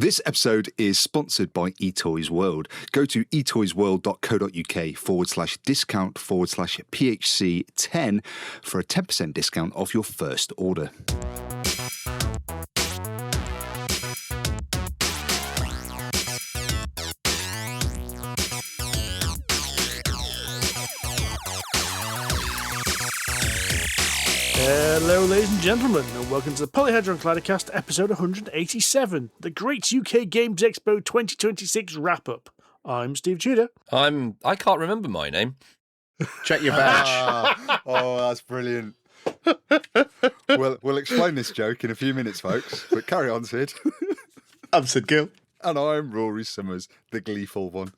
This episode is sponsored by eToys World. Go to etoysworld.co.uk/discount/PHC10 for a 10% discount off your first order. Hello, ladies and gentlemen, and welcome to the Polyhedron Collider Cast, episode 187, the Great UK Games Expo 2026 wrap-up. I'm Steve Tudor. I can't remember my name. Check your badge. Oh, that's brilliant. We'll explain this joke in a few minutes, folks, but carry on, Sid. I'm Sid Gill. And I'm Rory Summers, the gleeful one.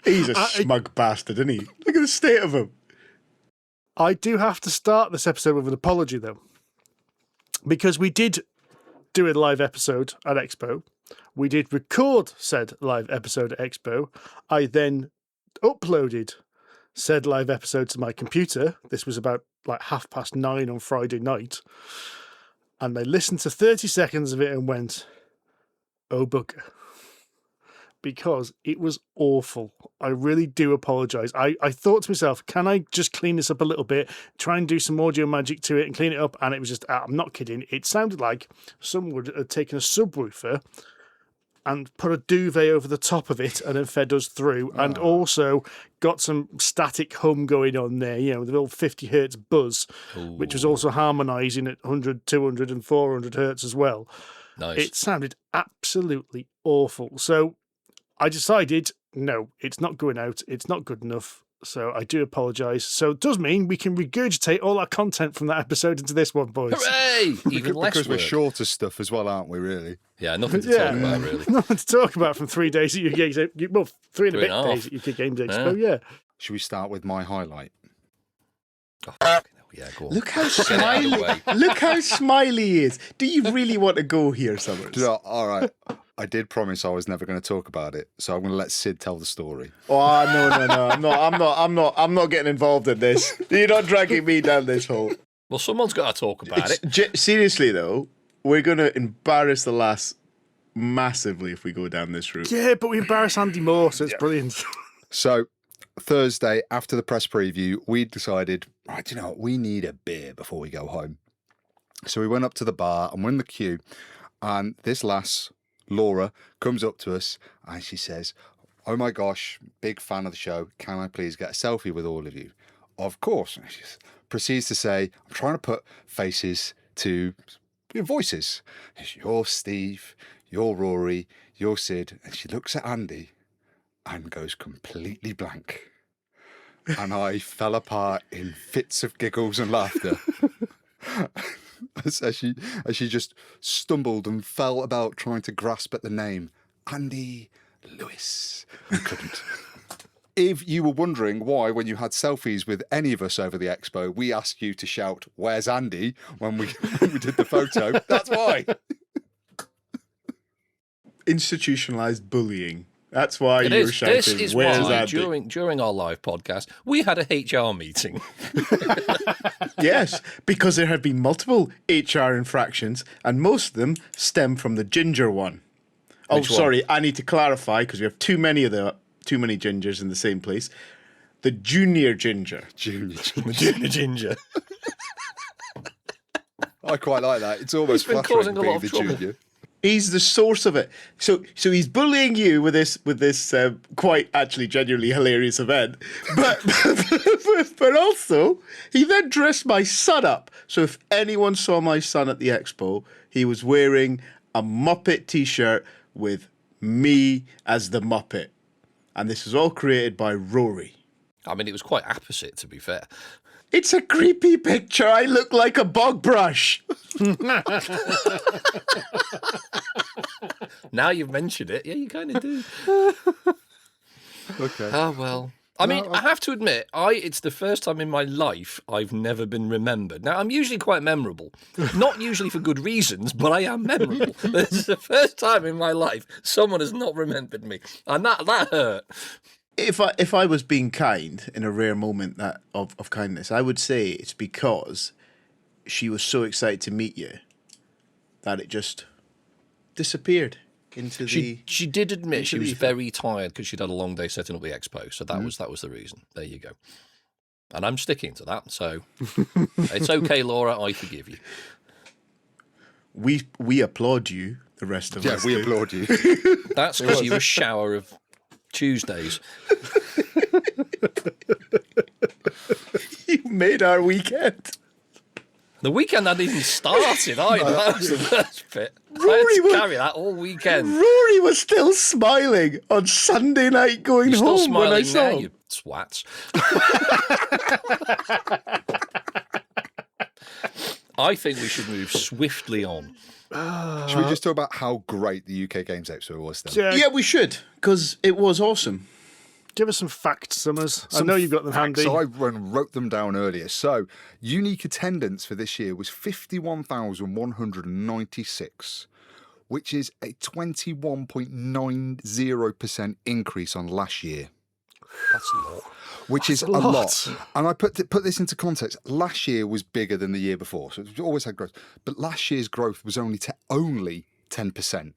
He's a smug bastard, isn't he? Look at the state of him. I do have to start this episode with an apology, though, because we did do a live episode at Expo. We did record said live episode at Expo. I then uploaded said live episode to my computer. This was about like 9:30 on Friday night. And I listened to 30 seconds of it and went, oh, bugger. Because it was awful. I really do apologise. I thought to myself, can I just clean this up a little bit, try and do some audio magic to it and clean it up? And it was just, I'm not kidding. It sounded like someone had taken a subwoofer and put a duvet over the top of it and then fed us through, and also got some static hum going on there, you know, the little 50 hertz buzz, which was also harmonising at 100, 200 and 400 hertz as well. Nice. It sounded absolutely awful. So I decided, no, it's not going out. It's not good enough. So I do apologise. So it does mean we can regurgitate all our content from that episode into this one, boys. Hooray! Even less Because we're work. shorter stuff as well, aren't we, really? Yeah, nothing to talk about, really. Nothing to talk about from 3 days at UK Games Expo. Well, three and a bit half. days at UK Games Expo, yeah. Should we start with my highlight? Oh, fucking hell, yeah, go on. Look how Get it out of the smiley. way. Look how smiley he is. Do you really want to go here, Summers? Do you know, all right. I did promise I was never going to talk about it, so I'm going to let Sid tell the story. Oh no! I'm not getting involved in this. You're not dragging me down this hole. Well, someone's got to talk about it. Seriously though, we're going to embarrass the lass massively if we go down this route. Yeah, but we embarrass Andy more, so it's brilliant. So Thursday, after the press preview, we decided, right, do you know what? We need a beer before we go home. So we went up to the bar and we're in the queue, and this lass, Laura, comes up to us and she says, oh my gosh, big fan of the show. Can I please get a selfie with all of you? Of course. And she proceeds to say, I'm trying to put faces to your voices. You're Steve, you're Rory, you're Sid. And she looks at Andy and goes completely blank. And I fell apart in fits of giggles and laughter. As she just stumbled and fell about trying to grasp at the name Andy Lewis and couldn't. If you were wondering why, when you had selfies with any of us over the expo, we asked you to shout, where's Andy, when we did the photo, that's why. Institutionalized bullying. That's why It you were is. shouting, This is where's why Andy? during our live podcast, we had a HR meeting. Yes, because there have been multiple HR infractions, and most of them stem from the ginger one. Oh, Which one? sorry, I need to clarify because we have too many gingers in the same place. The junior ginger. Junior Ginger. I quite like that. It's almost He's been flattering causing a being lot of the trouble. junior. He's the source of it. So he's bullying you with this quite actually genuinely hilarious event, but also he then dressed my son up. So if anyone saw my son at the expo, he was wearing a Muppet T-shirt with me as the Muppet, and this was all created by Rory. I mean, it was quite opposite, to be fair. It's a creepy picture. I look like a bog brush. Now you've mentioned it, yeah, you kind of do. Okay. Oh, well. I mean, I have to admit, it's the first time in my life I've never been remembered. Now, I'm usually quite memorable. Not usually for good reasons, but I am memorable. This is the first time in my life someone has not remembered me. And that hurt. If I was being kind in a rare moment of kindness, I would say it's because she was so excited to meet you that it just disappeared into the. She did admit she was ether. very tired because she'd had a long day setting up the expo, so that was the reason. There you go. And I'm sticking to that, so it's okay, Laura. I forgive you. We applaud you. The rest of us. Yeah, we applaud you. That's because you're a shower of Tuesdays. You made our weekend. The weekend hadn't even started either. That was the worst bit. I Rory had to was- carry that all weekend. Rory was still smiling on Sunday night going You're still home when I smiling saw now, him. you swats. I think we should move swiftly on. Should we just talk about how great the UK Games Expo was then? Yeah, we should, because it was awesome. Give us some facts, Summers. I know you've got them handy. So I wrote them down earlier. So unique attendance for this year was 51,196, which is a 21.90% increase on last year. That's a lot. Which is a lot. And I put this into context. Last year was bigger than the year before, so it's always had growth. But last year's growth was only 10%.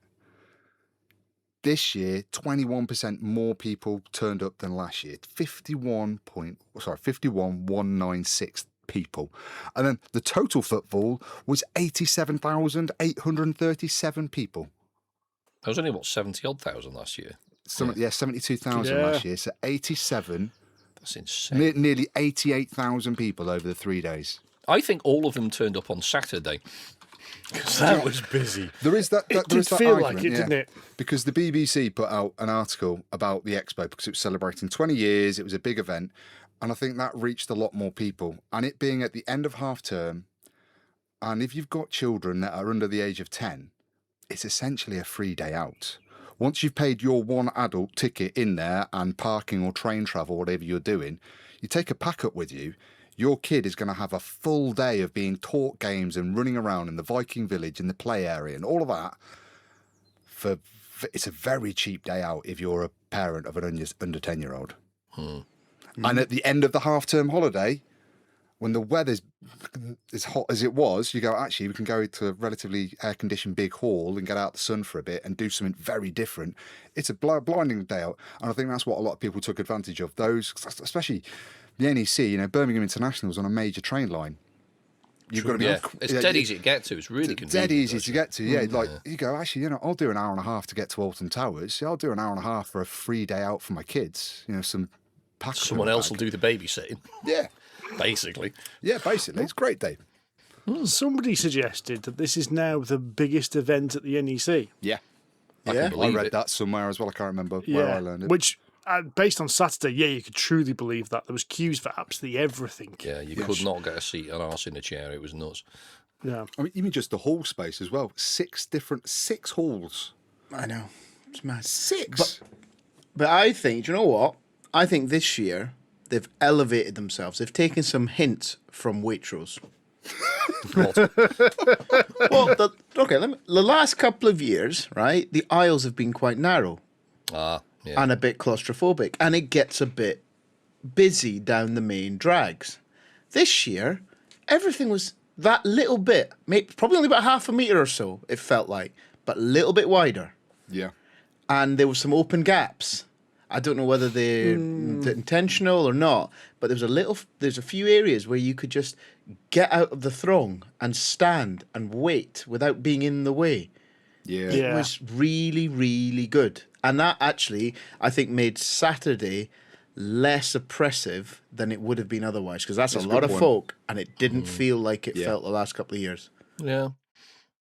This year, 21% more people turned up than last year. 51,196 people. And then the total footfall was 87,837 people. That was only, 70-odd thousand last year? 72,000 last year. So 87. That's insane. Nearly 88,000 people over the 3 days. I think all of them turned up on Saturday. Because that was busy. There is that. It there is did that feel argument, like it, didn't it? Because the BBC put out an article about the expo because it was celebrating 20 years. It was a big event, and I think that reached a lot more people. And it being at the end of half term, and if you've got children that are under the age of 10, it's essentially a free day out. Once you've paid your one adult ticket in there and parking or train travel, whatever you're doing, you take a pack up with you. Your kid is going to have a full day of being taught games and running around in the Viking village, in the play area and all of that. It's a very cheap day out if you're a parent of an under 10-year-old. And at the end of the half-term holiday, when the weather's as hot as it was, you go, actually, we can go to a relatively air-conditioned big hall and get out the sun for a bit and do something very different. It's a blinding day out. And I think that's what a lot of people took advantage of. Those, especially the NEC, Birmingham International is on a major train line. You've got to be it's dead easy to get to. It's really convenient. Dead easy to get to, yeah. You go, actually, I'll do an hour and a half to get to Alton Towers. I'll do an hour and a half for a free day out for my kids. Some pack. Someone else will do the babysitting. Yeah. Basically. Yeah, basically. It's a great day. Somebody suggested that this is now the biggest event at the NEC. Yeah. Yeah. I read that somewhere as well. I can't remember where I learned it. Which, based on Saturday, you could truly believe that. There was queues for absolutely everything. Yeah, you could not get a seat, an arse in a chair. It was nuts. Yeah. I mean, even just the hall space as well. 6 halls. I know. It's mad. 6. But I think, do you know what? I think this year they've elevated themselves. They've taken some hints from Waitrose. What? Well, the last couple of years, right, the aisles have been quite narrow Yeah. and a bit claustrophobic, and it gets a bit busy down the main drags. This year, everything was that little bit, probably only about half a metre or so, it felt like, but a little bit wider. Yeah. And there were some open gaps. I don't know whether they're intentional or not, but there's a few areas where you could just get out of the throng and stand and wait without being in the way. Yeah. It was really, really good. And that actually, I think, made Saturday less oppressive than it would have been otherwise, because that's a lot of folk, and it didn't feel like it felt the last couple of years. Yeah.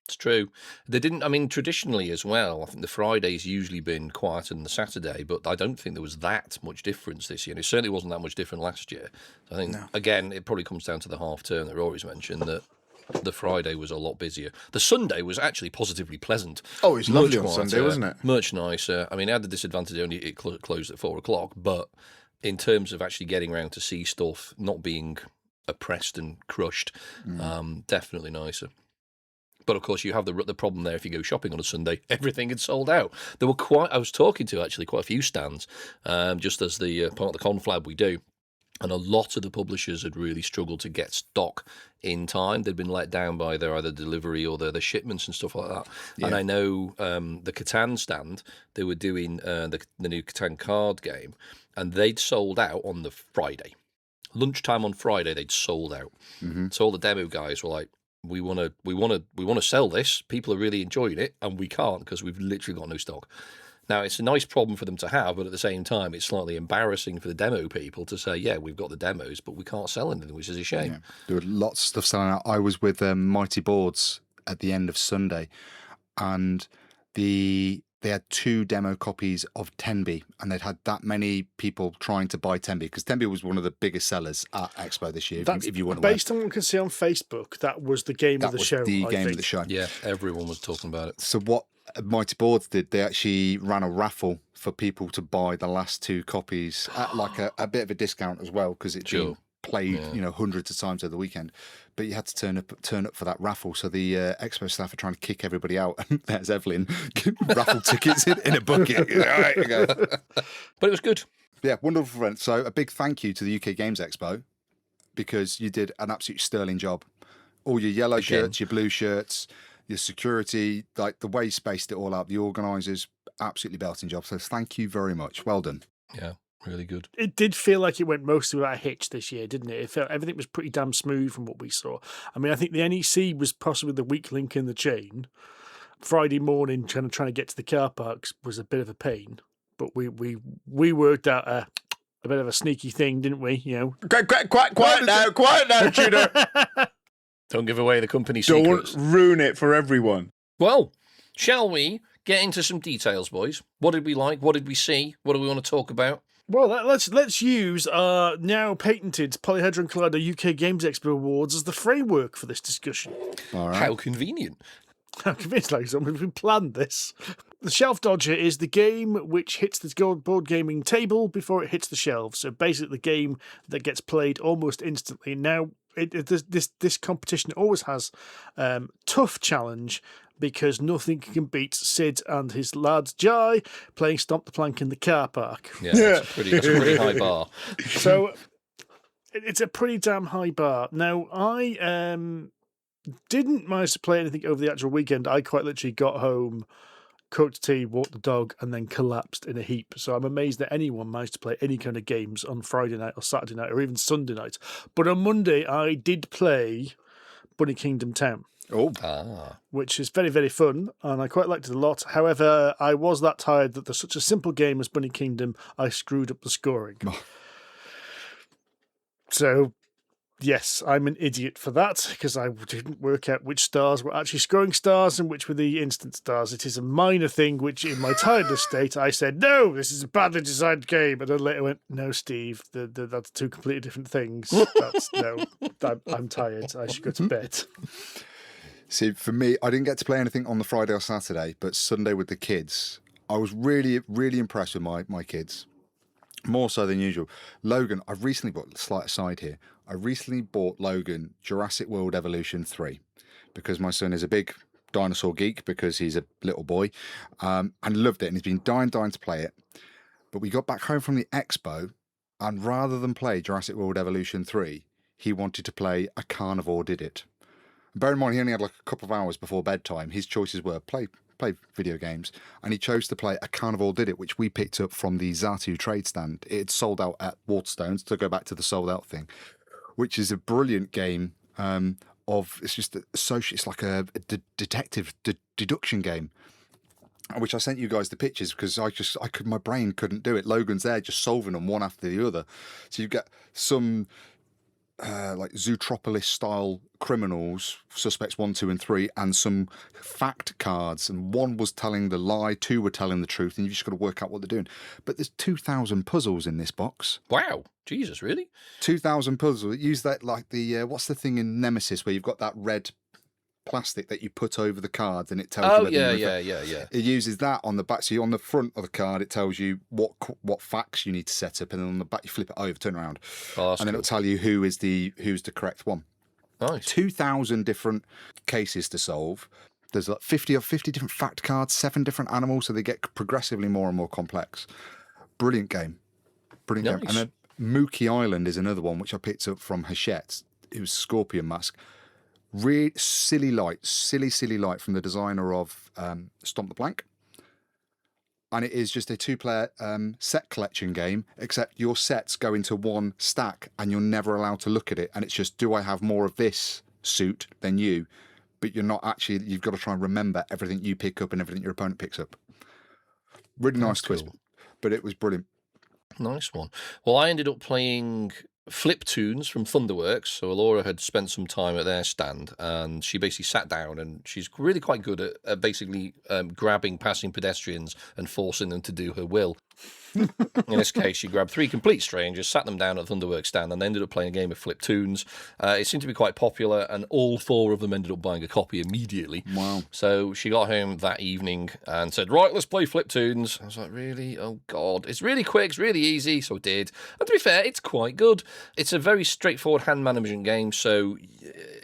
It's true. They didn't, traditionally as well, I think the Friday's usually been quieter than the Saturday, but I don't think there was that much difference this year. And it certainly wasn't that much different last year. I think, again, it probably comes down to the half term that Rory's mentioned, that the Friday was a lot busier. The Sunday was actually positively pleasant. Oh, it was lovely Much on quieter, Sunday, wasn't it? Much nicer. It had the disadvantage only it closed at 4 o'clock, but in terms of actually getting around to see stuff, not being oppressed and crushed, definitely nicer. But of course, you have the problem there if you go shopping on a Sunday. Everything had sold out. There were I was talking to actually quite a few stands, just as the part of the conflab we do. And a lot of the publishers had really struggled to get stock in time. They'd been let down by their either delivery or their shipments and stuff like that. Yeah. And I know the Catan stand, they were doing the new Catan card game, and they'd sold out on the Friday. Lunchtime on Friday, they'd sold out. Mm-hmm. So all the demo guys were like, we want to sell this. People are really enjoying it, and we can't because we've literally got no stock. Now, it's a nice problem for them to have, but at the same time, it's slightly embarrassing for the demo people to say, yeah, we've got the demos, but we can't sell anything, which is a shame. Yeah. There were lots of stuff selling out. I was with Mighty Boards at the end of Sunday, and they had 2 demo copies of Tenby, and they'd had that many people trying to buy Tenby, because Tenby was one of the biggest sellers at Expo this year. If you want to based on what we can see on Facebook, that was the game of the show. The game of the show. Yeah, everyone was talking about it. So what Mighty Boards did, they actually ran a raffle for people to buy the last 2 copies at like a bit of a discount as well, because it's been played hundreds of times over the weekend. But you had to turn up for that raffle. So the Expo staff are trying to kick everybody out, and there's Evelyn raffle tickets in a bucket. All right, go. But it was good. Yeah, wonderful event. So a big thank you to the UK Games Expo, because you did an absolute sterling job. All your yellow shirts, your blue shirts, your security, like the way you spaced it all out, the organisers, absolutely belting job. So thank you very much. Well done. Yeah, really good. It did feel like it went mostly without a hitch this year, didn't it? It felt everything was pretty damn smooth from what we saw. I mean, I think the NEC was possibly the weak link in the chain. Friday morning, trying to get to the car parks was a bit of a pain, but we worked out a bit of a sneaky thing, didn't we? You know, quiet now, Tudor. Don't give away the company secrets. Don't ruin it for everyone. Well, shall we get into some details, boys? What did we like? What did we see? What do we want to talk about? Well, let's use our now patented Polyhedron Collider UK Games Expo Awards as the framework for this discussion. All right. How convenient. How convinced, like we've planned this. The Shelf Dodger is the game which hits the board gaming table before it hits the shelves. So basically the game that gets played almost instantly. Now, this competition always has tough challenge, because nothing can beat Sid and his lad Jai playing Stomp the Plank in the car park. Yeah, that's a pretty high bar. So it's a pretty damn high bar. Now, I didn't manage to play anything over the actual weekend. I quite literally got home, cooked tea, walked the dog, and then collapsed in a heap. So I'm amazed that anyone managed to play any kind of games on Friday night or Saturday night or even Sunday night. But on Monday, I did play Bunny Kingdom Town. Which is very, very fun, and I quite liked it a lot. However, I was that tired that there's such a simple game as Bunny Kingdom, I screwed up the scoring. So, yes, I'm an idiot for that, because I didn't work out which stars were actually scoring stars and which were the instant stars. It is a minor thing which, in my tiredness state, I said, no, this is a badly designed game. And then later went, no, Steve, that's 2 completely different things. I'm tired. I should go to bed. See, for me, I didn't get to play anything on the Friday or Saturday, but Sunday with the kids, I was really, really impressed with my kids. More so than usual. Logan, I've recently bought, slight aside here, I recently bought Logan Jurassic World Evolution 3, because my son is a big dinosaur geek, because he's a little boy, and loved it, and he's been dying to play it. But we got back home from the expo, and rather than play Jurassic World Evolution 3, he wanted to play A Carnivore Did It. Bear in mind, he only had like a couple of hours before bedtime. His choices were play video games, and he chose to play A Carnivore Did It, which we picked up from the Zatu trade stand. It had sold out at Waterstones, to go back to the sold out thing, which is a brilliant game. It's just it's like a detective deduction game, which I sent you guys the pictures, because my brain couldn't do it. Logan's there just solving them one after the other. So you get some like Zootropolis style criminals, suspects 1, 2, and 3, and some fact cards, and 1 was telling the lie, 2 were telling the truth, and you've just got to work out what they're doing. But there's 2,000 puzzles in this box. Wow, Jesus, really? 2,000 puzzles. Use that like the what's the thing in Nemesis where you've got that red plastic that you put over the cards and it tells you. Yeah. It uses that on the back. So on the front of the card, it tells you what facts you need to set up, and then on the back you flip it over, turn around, and then it'll tell you who's the correct one. Nice. 2,000 different cases to solve. There's like 50 different fact cards, 7 different animals, so they get progressively more and more complex. Brilliant game. Nice. And then Mooki Island is another one which I picked up from Hachette. It was Scorpion Mask. Really silly light from the designer of Stomp the Plank. And it is just a 2-player set collection game, except your sets go into one stack and you're never allowed to look at it. And it's just, do I have more of this suit than you? But you're not actually, you've got to try and remember everything you pick up and everything your opponent picks up. Really nice twist, but it was brilliant. Nice one. Well, I ended up playing Fliptoons from Thunderworks. So Alora had spent some time at their stand, and she basically sat down, and she's really quite good at basically grabbing passing pedestrians and forcing them to do her will. In this case, she grabbed 3 complete strangers, sat them down at the Thunderworks stand, and they ended up playing a game of Fliptoons. It seemed to be quite popular, and all 4 of them ended up buying a copy immediately. Wow. So she got home that evening and said, right, let's play Fliptoons. I was like, really? Oh, God. It's really quick, it's really easy, so I did. And to be fair, it's quite good. It's a very straightforward hand management game, so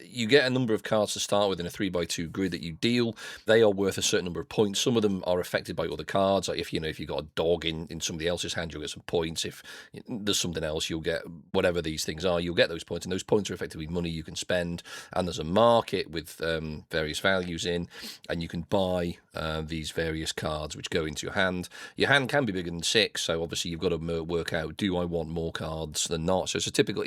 you get a number of cards to start with in a 3x2 grid that you deal. They are worth a certain number of points. Some of them are affected by other cards. Like if you've got a dog in somebody else's hand, you'll get some points. If there's something else, you'll get whatever these things are. You'll get those points, and those points are effectively money you can spend. And there's a market with various values in, and you can buy these various cards which go into your hand. Your hand can be bigger than 6, so obviously you've got to work out, do I want more cards than not? So it's a typical.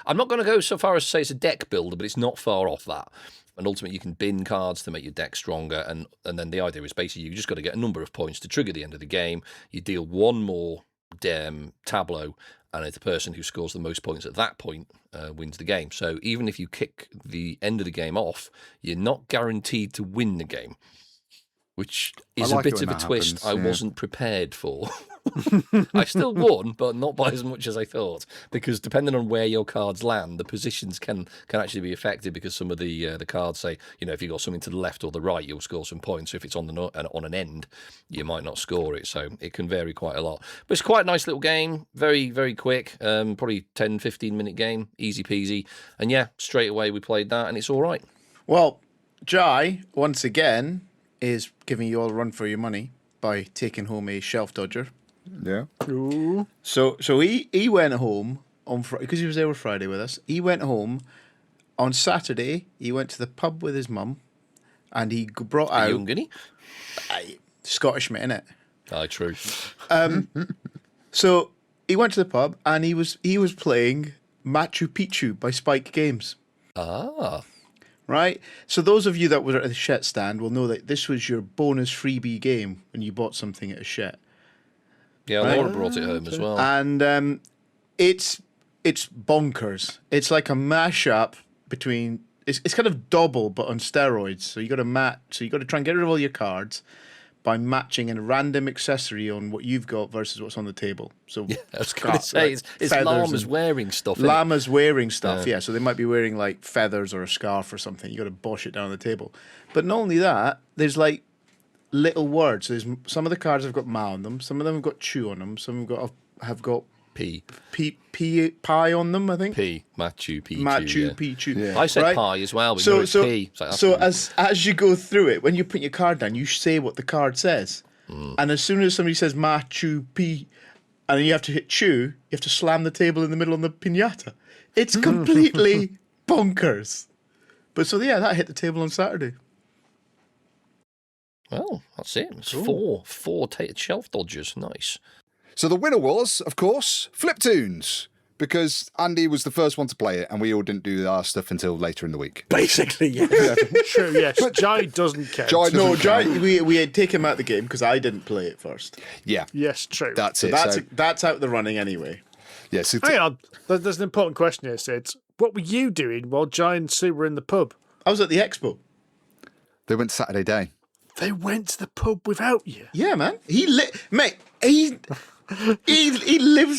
I'm not going to go so far as to say it's a deck builder, but it's not far off that. And ultimately, you can bin cards to make your deck stronger, and then the idea is basically you just got to get a number of points to trigger the end of the game. You deal 1 more tableau, and it's the person who scores the most points at that point wins the game. So even if you kick the end of the game off, you're not guaranteed to win the game, which is a bit of a twist I wasn't prepared for. I still won, but not by as much as I thought, because depending on where your cards land, the positions can actually be affected, because some of the cards say, if you've got something to the left or the right, you'll score some points. So if it's on an end, you might not score it. So it can vary quite a lot. But it's quite a nice little game, very, very quick, probably 10, 15-minute game, easy peasy. And yeah, straight away we played that, and it's all right. Well, Jai, once again, is giving you all a run for your money by taking home a shelf dodger. Yeah. Ooh. So he went home on Friday, because he was there on Friday with us. He went home on Saturday. He went to the pub with his mum, and he brought out Young Guinea? Scottish mate, innit? Aye, true. So he went to the pub, and he was playing Machu Pichu by Spike Games. Ah. Right? So those of you that were at the Shet stand will know that this was your bonus freebie game when you bought something at a Shet. Yeah, Laura brought it home as well. And it's bonkers. It's like a mashup between... It's kind of double, but on steroids. So you got to try and get rid of all your cards by matching a random accessory on what you've got versus what's on the table. So yeah, I was going to say, it's llamas wearing stuff. Llamas wearing stuff, yeah. So they might be wearing like feathers or a scarf or something. You got to bosh it down on the table. But not only that, there's like little words. There's some of the cards have got ma on them. Some of them have got chew on them. Some have got P. Pie on them, I think. Machu Picchu. Machu Picchu. Yeah. I said pie as well, but it's P. So as you go through it, when you put your card down, you say what the card says. And as soon as somebody says Machu Picchu, and then you have to hit chew, you have to slam the table in the middle on the piñata. It's completely bonkers. But so yeah, that hit the table on Saturday. Well, that's it. It's four shelf dodgers. Nice. So the winner was, of course, Fliptoons, because Andy was the first one to play it, and we all didn't do our stuff until later in the week. Basically, yes. True, yes. Jai doesn't count. Jai, we had taken him out of the game because I didn't play it first. Yeah. Yes, true. That's it. That's out the running anyway. Yeah, so hang on. There's an important question here, Sid. What were you doing while Jai and Sue were in the pub? I was at the expo. They went Saturday day. They went to the pub without you? Yeah, man. He lives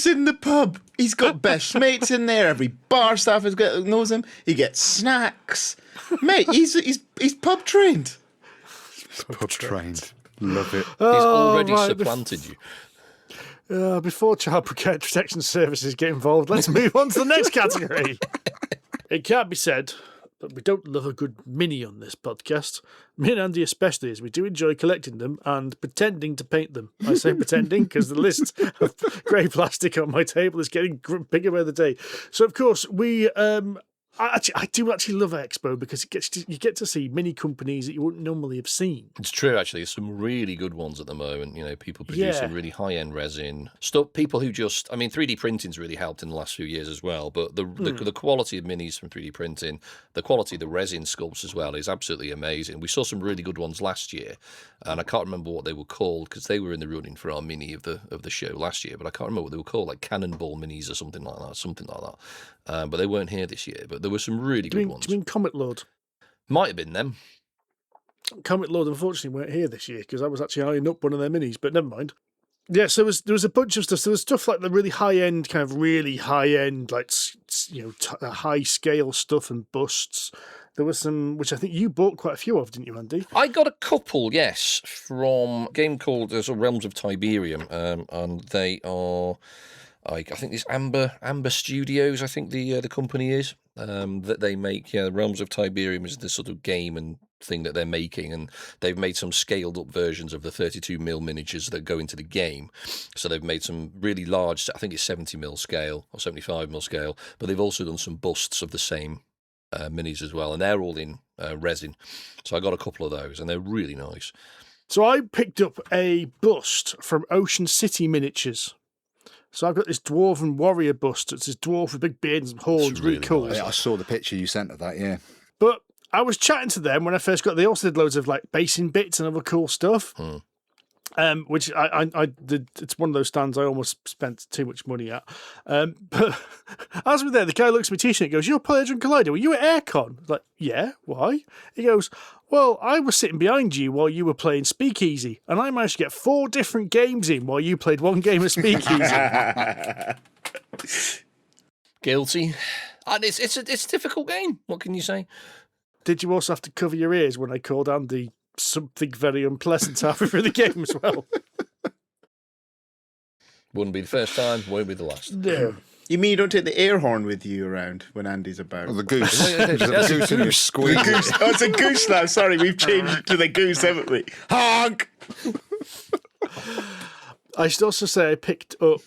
in the pub. He's got best mates in there. Every bar staff knows him. He gets snacks. Mate, he's pub trained. Pub trained. Love it. He's already supplanted you. Before Child Protection Services get involved, let's move on to the next category. It can't be said that we don't love a good mini on this podcast. Me and Andy especially, as we do enjoy collecting them and pretending to paint them. I say pretending because the list of grey plastic on my table is getting bigger by the day. So, of course, I do actually love Expo because you get to see mini companies that you wouldn't normally have seen. It's true, actually. There's some really good ones at the moment. People producing really high-end resin stuff. People who 3D printing's really helped in the last few years as well. But the quality of minis from 3D printing, the quality of the resin sculpts as well is absolutely amazing. We saw some really good ones last year, and I can't remember what they were called because they were in the running for our mini of the show last year. But I can't remember what they were called, like Cannonball minis or something like that. But they weren't here this year. But there were some really good ones. Do you mean Comet Lord? Might have been them. Comet Lord, unfortunately, weren't here this year because I was actually eyeing up one of their minis, but never mind. Yeah, so there was a bunch of stuff. So there was stuff like the really high-end, like, high-scale stuff and busts. There was some, which I think you bought quite a few of, didn't you, Andy? I got a couple, yes, from a game called Realms of Tiberium, and they are... I think this Amber Studios, I think the company is, that they make, Realms of Tiberium is the sort of game and thing that they're making, and they've made some scaled up versions of the 32mm miniatures that go into the game. So they've made some really large, I think it's 70mm scale or 75mm scale, but they've also done some busts of the same minis as well, and they're all in resin. So I got a couple of those, and they're really nice. So I picked up a bust from Ocean City Miniatures. So I've got this dwarven warrior bust. It's this dwarf with big beard and some horns, really cool. Nice. I saw the picture you sent of that, yeah. But I was chatting to them when I first got. They also did loads of like basing bits and other cool stuff. Which I did. It's one of those stands I almost spent too much money at. But as we're there, the guy looks at my t-shirt and goes, "You're Polyhedron Collider. Were you at Aircon?" I was like, "Yeah. Why?" He goes, "Well, I was sitting behind you while you were playing Speakeasy, and I managed to get 4 different games in while you played one game of Speakeasy." Guilty. And it's a difficult game. What can you say? Did you also have to cover your ears when I called Andy something very unpleasant halfway through the game as well? Wouldn't be the first time, won't be the last. No. You mean you don't take the air horn with you around when Andy's about? Oh, the goose. The goose in your squeeze. Oh, it's a goose now. Sorry, we've changed to the goose, haven't we? Honk! I should also say I picked up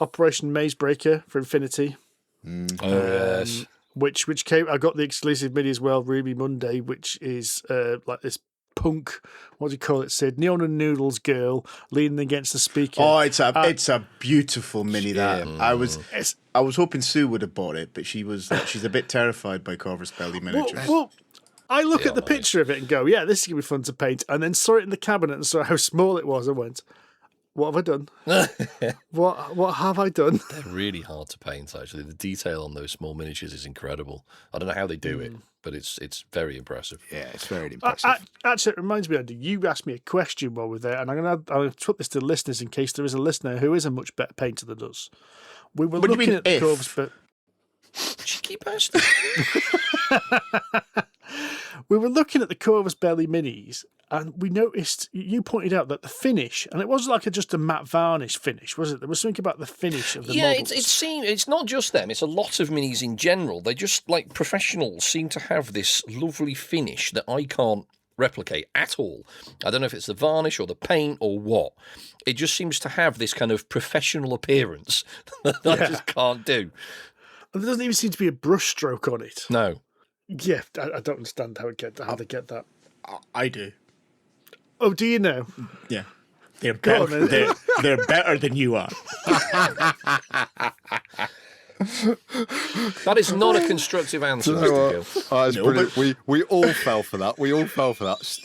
Operation Mazebreaker for Infinity. Yes. Which came. I got the exclusive mini as well, Ruby Monday, which is like this punk. What do you call it, Sid? Neon and Noodles girl leaning against the speaker. Oh, it's a beautiful mini. That I was hoping Sue would have bought it, but she's a bit terrified by Corvus Belli miniatures. Well, I look at the picture of it and go, "Yeah, this is gonna be fun to paint." And then saw it in the cabinet and saw how small it was. I went, "What have I done? What have I done?" They're really hard to paint, actually. The detail on those small miniatures is incredible. I don't know how they do it, but it's very impressive. Yeah, it's very impressive. Actually, it reminds me, Andy, you asked me a question while we're there, and I'm going to put this to the listeners in case there is a listener who is a much better painter than us. We were looking at the Corvus, but cheeky bastard. We were looking at the Corvus Belli minis, and we noticed, you pointed out that the finish, and it wasn't like just a matte varnish finish, was it? There was something about the finish of the models. It's not just them, it's a lot of minis in general. They just, like, professionals seem to have this lovely finish that I can't replicate at all. I don't know if it's the varnish or the paint or what. It just seems to have this kind of professional appearance that I just can't do. And there doesn't even seem to be a brush stroke on it. No. Yeah, I don't understand how they get that. I do. Oh, do you know? Yeah. They're better. They're better than you are. That is not a constructive answer, Mr. Gill. Brilliant. We all fell for that.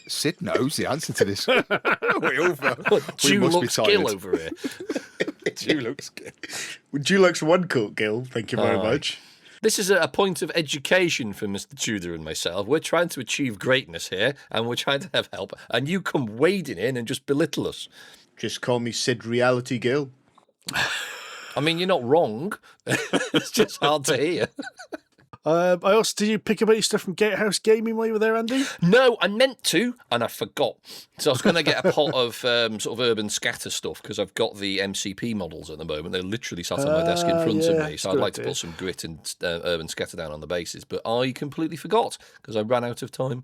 Sid knows the answer to this. We all fell. Dulux Gill over here. Dulux Gill. Dulux one coat, Gill. Thank you very much. This is a point of education for Mr. Tudor and myself. We're trying to achieve greatness here, and we're trying to have help. And you come wading in and just belittle us. Just call me Sid Reality Gill. I mean, you're not wrong. It's just hard to hear. I also, did you pick up any stuff from Gatehouse Gaming while you were there, Andy? No, I meant to, and I forgot. So I was going to get a pot of sort of urban scatter stuff because I've got the MCP models at the moment. They're literally sat on my desk in front of me. So I'd like to put some grit and urban scatter down on the bases. But I completely forgot because I ran out of time.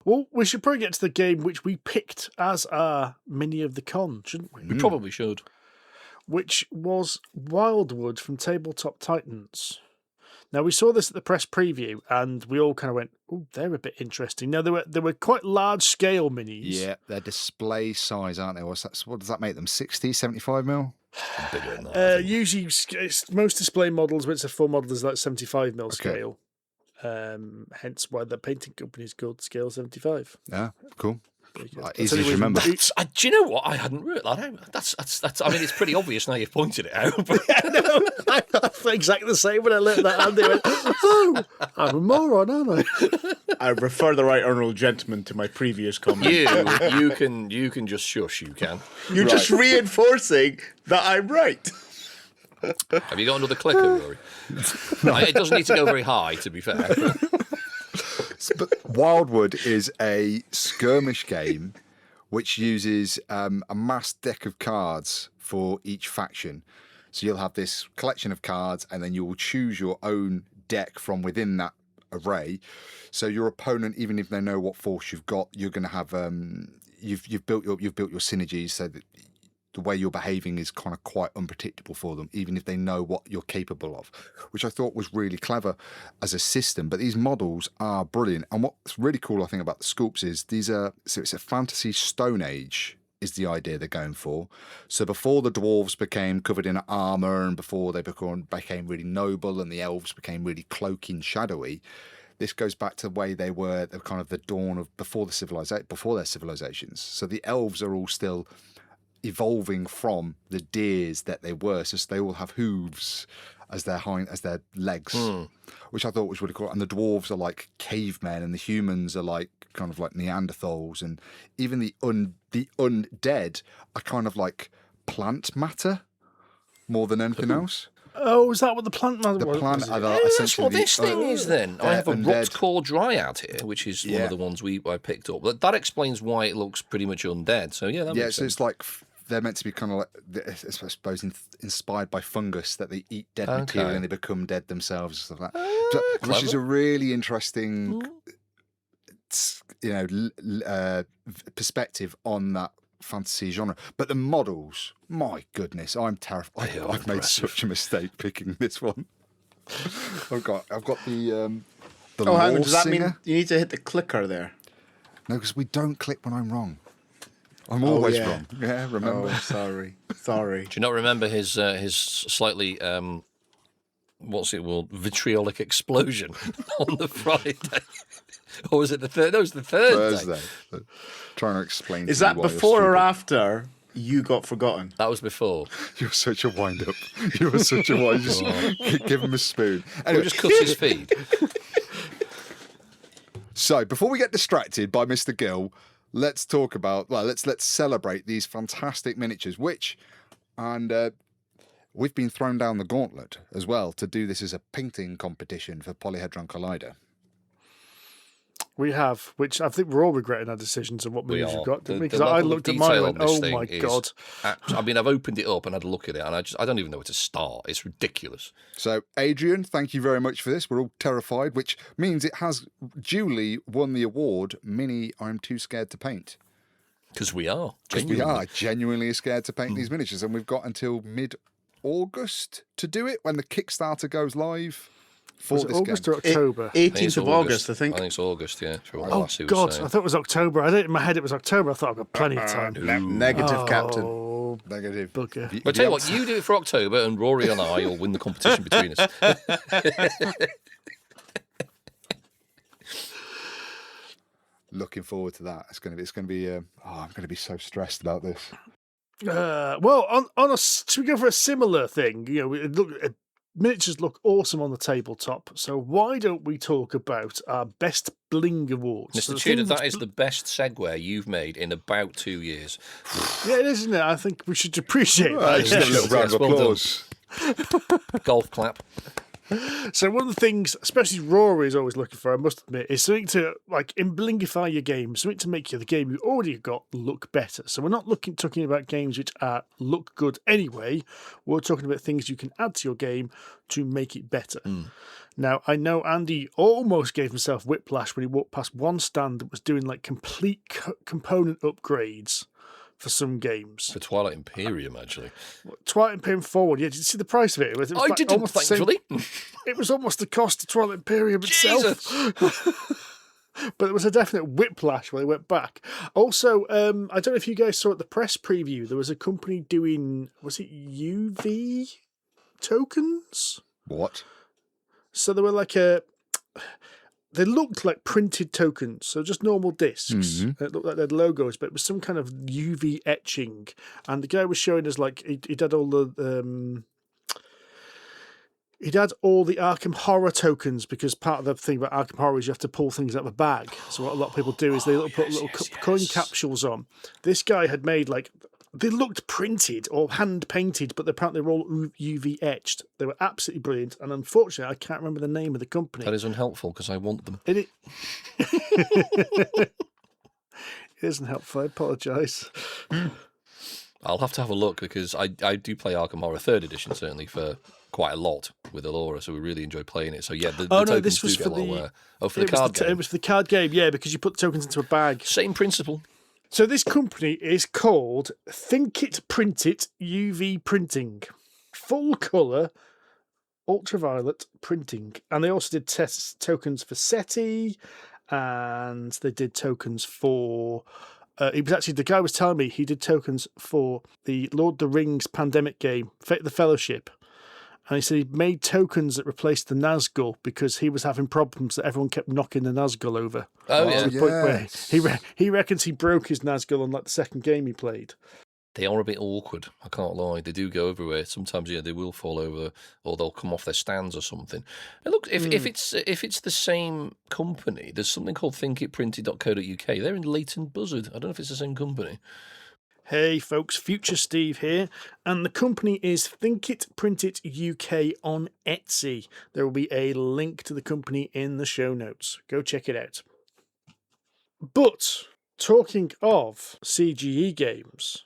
Well, we should probably get to the game which we picked as our mini of the con, shouldn't we? We probably should. Which was Wyldwood from Tabletop Titans. Now, we saw this at the press preview, and we all kind of went, oh, they're a bit interesting. Now, they were quite large-scale minis. Yeah, they're display size, aren't they? What does that make them, 60, 75 mil? Bigger than that. Usually, most display models, when it's a full model, is like 75 mil scale. Hence why the painting company is called Scale 75. Yeah, cool. Like, easy to remember. Do you know what? I hadn't realised. That's. I mean, it's pretty obvious now you've pointed it out. But... I felt exactly the same when I learned that. Andy went, oh, I'm a moron, aren't I? I refer the right honourable gentleman to my previous comment. You can just shush. You can. You're just reinforcing that I'm right. Have you got another clicker, Rory? It doesn't need to go very high, to be fair. But Wyldwood is a skirmish game which uses a massed deck of cards for each faction. So you'll have this collection of cards, and then you will choose your own deck from within that array. So your opponent, even if they know what force you've got, you're going to have you've built your synergies so that the way you're behaving is kind of quite unpredictable for them, even if they know what you're capable of, which I thought was really clever as a system. But these models are brilliant. And what's really cool, I think, about the Sculpts is it's a fantasy Stone Age is the idea they're going for. So before the dwarves became covered in armour and before they became really noble and the elves became really cloaky and shadowy, this goes back to the way they were, the kind of the dawn of before their civilizations. So the elves are all still evolving from the deers that they were, so they all have hooves as their legs, which I thought was really cool. And the dwarves are like cavemen, and the humans are like kind of like Neanderthals, and even the undead are kind of like plant matter more than anything else. Oh, is that what the plant matter was? The plant are that's what this thing is then. I have a undead. rot core dryad here, which is one of the ones I picked up. That explains why it looks pretty much undead. So yeah, that makes sense. It's like they're meant to be kind of like, I suppose, inspired by fungus, that they eat dead material and they become dead themselves, stuff like that. Which is a really interesting, perspective on that fantasy genre. But the models, my goodness, I'm terrified. I've made such a mistake picking this one. I've got the hang on, does that singer. mean you need to hit the clicker there? No, because we don't click when I'm wrong. I'm always wrong. Yeah, remember. Oh, sorry. Do you not remember his slightly vitriolic explosion on the Friday? Or was it the third? No, it was the Thursday. Trying to explain. Is that before or after you got forgotten? That was before. You're such a wind-up. You were such a wind. Just give him a spoon. Anyway, just cut his feed. So before we get distracted by Mr. Gill, let's talk about, let's celebrate these fantastic miniatures, and we've been thrown down the gauntlet as well to do this as a painting competition for Polyhedron Collider. We have, which I think we're all regretting our decisions on what movies we've got, didn't we? Because The I level of looked at mine and went, detail on oh this my thing God. I mean, I've opened it up and had a look at it, and I don't even know where to start. It's ridiculous. So, Adrian, thank you very much for this. We're all terrified, which means it has duly won the award, Mini I'm Too Scared to Paint. Because we are. We are genuinely scared to paint these miniatures, and we've got until mid-August to do it when the Kickstarter goes live. Was it August or October? 18th of August, I think. I think it's August, yeah. Oh, God, I thought it was October. In my head it was October. I thought I've got plenty of time. Negative, Captain. Negative. Bugger. But I tell you what, you do it for October, and Rory and I will win the competition between us. Looking forward to that. It's going to be. I'm going to be so stressed about this. Should we go for a similar thing? Miniatures look awesome on the tabletop, so why don't we talk about our best Bling awards? Mr. Tudor, that is the best segue you've made in about 2 years. Yeah, it is, isn't it? I think we should appreciate that. that. Just a little round of applause. Golf clap. So one of the things, especially Rory is always looking for, I must admit, is something to like blingify your game, something to make the game you already got look better. So we're not talking about games which look good anyway. We're talking about things you can add to your game to make it better. Now, I know Andy almost gave himself whiplash when he walked past one stand that was doing like complete component upgrades for some games. For Twilight Imperium, actually. Twilight Imperium Forward, yeah, did you see the price of it? It was I didn't, thankfully. It was almost the cost of Twilight Imperium itself. But there was a definite whiplash when they went back. Also, I don't know if you guys saw at the press preview, there was a company doing, was it UV tokens? What? So they were like they looked like printed tokens, so just normal discs. It looked like they had logos, but it was some kind of UV etching. And the guy was showing us like he'd had all the he'd had all the Arkham Horror tokens, because part of the thing about Arkham Horror is you have to pull things out of a bag. So what a lot of people do is they put little coin capsules on. This guy had made like, they looked printed or hand painted, but apparently they're all UV etched. They were absolutely brilliant, and unfortunately, I can't remember the name of the company. That is unhelpful because I want them. It isn't helpful. I apologise. I'll have to have a look because I do play Arkham Horror 3rd edition certainly for quite a lot with Alora, so we really enjoy playing it. So yeah, the tokens this was do for get a lot the aware. Oh, for the card game. It was for the card game, yeah, because you put tokens into a bag. Same principle. So this company is called ThinkitPrintitUK Printing. Full colour, ultraviolet printing. And they also did tokens for SETI, and they did tokens for... it was actually, the guy was telling me he did tokens for the Lord of the Rings pandemic game, Fate of the Fellowship. And he said he made tokens that replaced the Nazgul because he was having problems that everyone kept knocking the Nazgul over. Oh, yeah. To the point where he reckons he broke his Nazgul on like the second game he played. They are a bit awkward, I can't lie. They do go everywhere. Sometimes, yeah, they will fall over or they'll come off their stands or something. And look, if it's the same company, there's something called thinkitprinted.co.uk. They're in Leighton Buzzard. I don't know if it's the same company. Hey folks, Future Steve here, and the company is ThinkitPrintitUK on Etsy. There will be a link to the company in the show notes. Go check it out. But, talking of CGE games,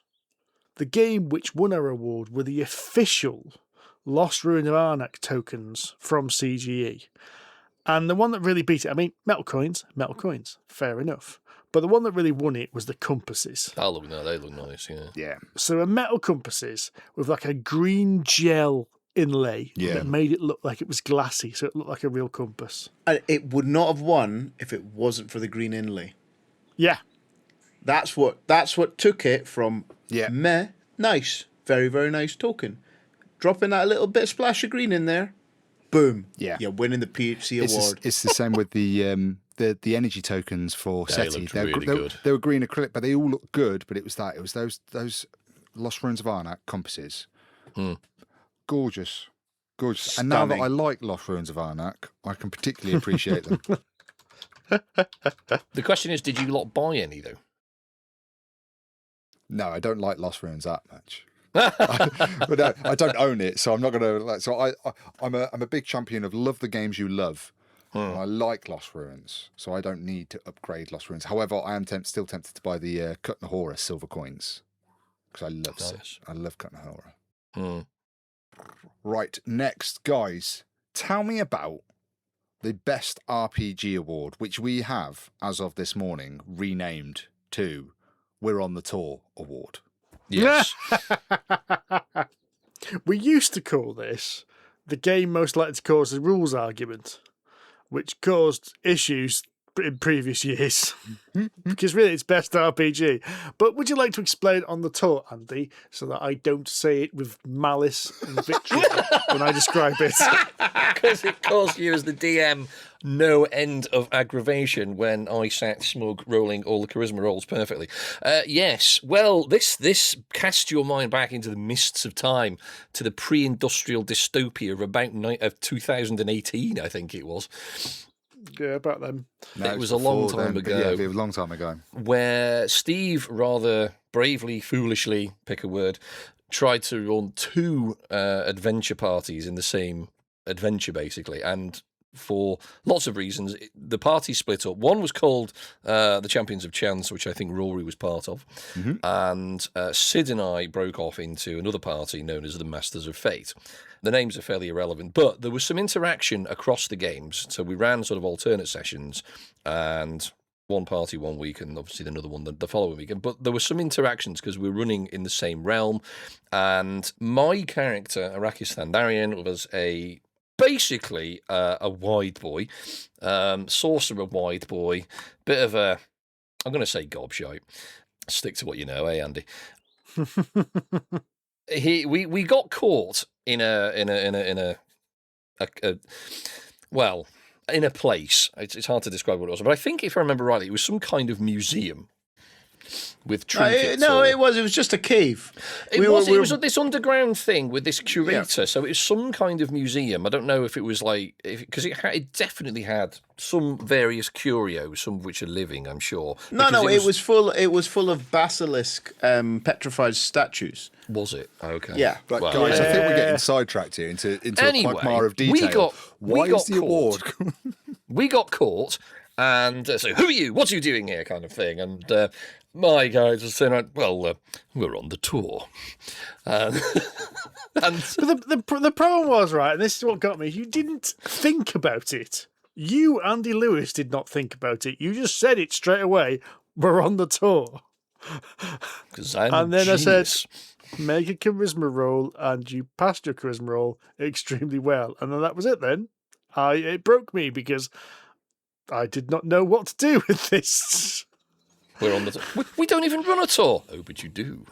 the game which won our award were the official Lost Ruin of Arnak tokens from CGE. And the one that really beat it, I mean, metal coins, fair enough. But the one that really won it was the compasses. They look nice, yeah. Yeah. So a metal compasses with like a green gel inlay that made it look like it was glassy, so it looked like a real compass. And it would not have won if it wasn't for the green inlay. Yeah. That's what took it from meh, nice, very, very nice token. Dropping that little bit of splash of green in there, boom. Yeah. You're winning the PHC award. It's the same with the energy tokens for SETI. They looked really good. They were green acrylic, but they all looked good. But it was those Lost Ruins of Arnak compasses. Gorgeous. Stunning. And now that I like Lost Ruins of Arnak, I can particularly appreciate them. The question is, did you lot buy any though? No, I don't like Lost Ruins that much. But I don't own it, so I'm not going to. So I'm a big champion of love the games you love. And I like Lost Ruins, so I don't need to upgrade Lost Ruins. However, I am still tempted to buy the Carnivore silver coins because I love Carnivore. Right, next, guys, tell me about the Best RPG Award, which we have, as of this morning, renamed to We're on the Tour Award. Yes. We used to call this the game most likely to cause a rules argument, which caused issues in previous years, because really it's Best RPG. But would you like to explain on the tour, Andy, so that I don't say it with malice and vitriol when I describe it? Because it caused you as the DM no end of aggravation when I sat smug rolling all the charisma rolls perfectly. Yes, well, this casts your mind back into the mists of time to the pre-industrial dystopia of about 2018, I think it was. Yeah, about them. No, it was a long time ago. Yeah, it was a long time ago. Where Steve rather bravely, foolishly, pick a word, tried to run two adventure parties in the same adventure, basically. And for lots of reasons, the party split up. One was called the Champions of Chance, which I think Rory was part of. And Sid and I broke off into another party known as the Masters of Fate. The names are fairly irrelevant, but there was some interaction across the games. So we ran sort of alternate sessions, and one party one week and obviously another one the following weekend. But there were some interactions because we were running in the same realm. And my character, Arrakis Thandarian, was basically a wide boy, sorcerer wide boy, bit of a, I'm going to say gobshite. Stick to what you know, Andy? We got caught in a place. It's hard to describe what it was, but I think if I remember rightly, it was some kind of museum with trinkets. It was just a cave. It was this underground thing with this curator. Yeah. So it was some kind of museum. I don't know if it was because it definitely had some various curios, some of which are living, I'm sure. It was full. It was full of basilisk petrified statues. Was it? Okay. Yeah. Right, guys, I think we're getting sidetracked here into anyway, a quagmire of detail. Why is the award? We got caught, and so who are you? What are you doing here? Kind of thing, and. My guys were saying, well, we're on the tour. But the problem was, right, and this is what got me, you didn't think about it. You, Andy Lewis, did not think about it. You just said it straight away, we're on the tour. And then genius. I said, make a charisma roll, and you passed your charisma roll extremely well. And then that was it then. It broke me because I did not know what to do with this. We're on the tour. We don't even run a tour. Oh, but you do.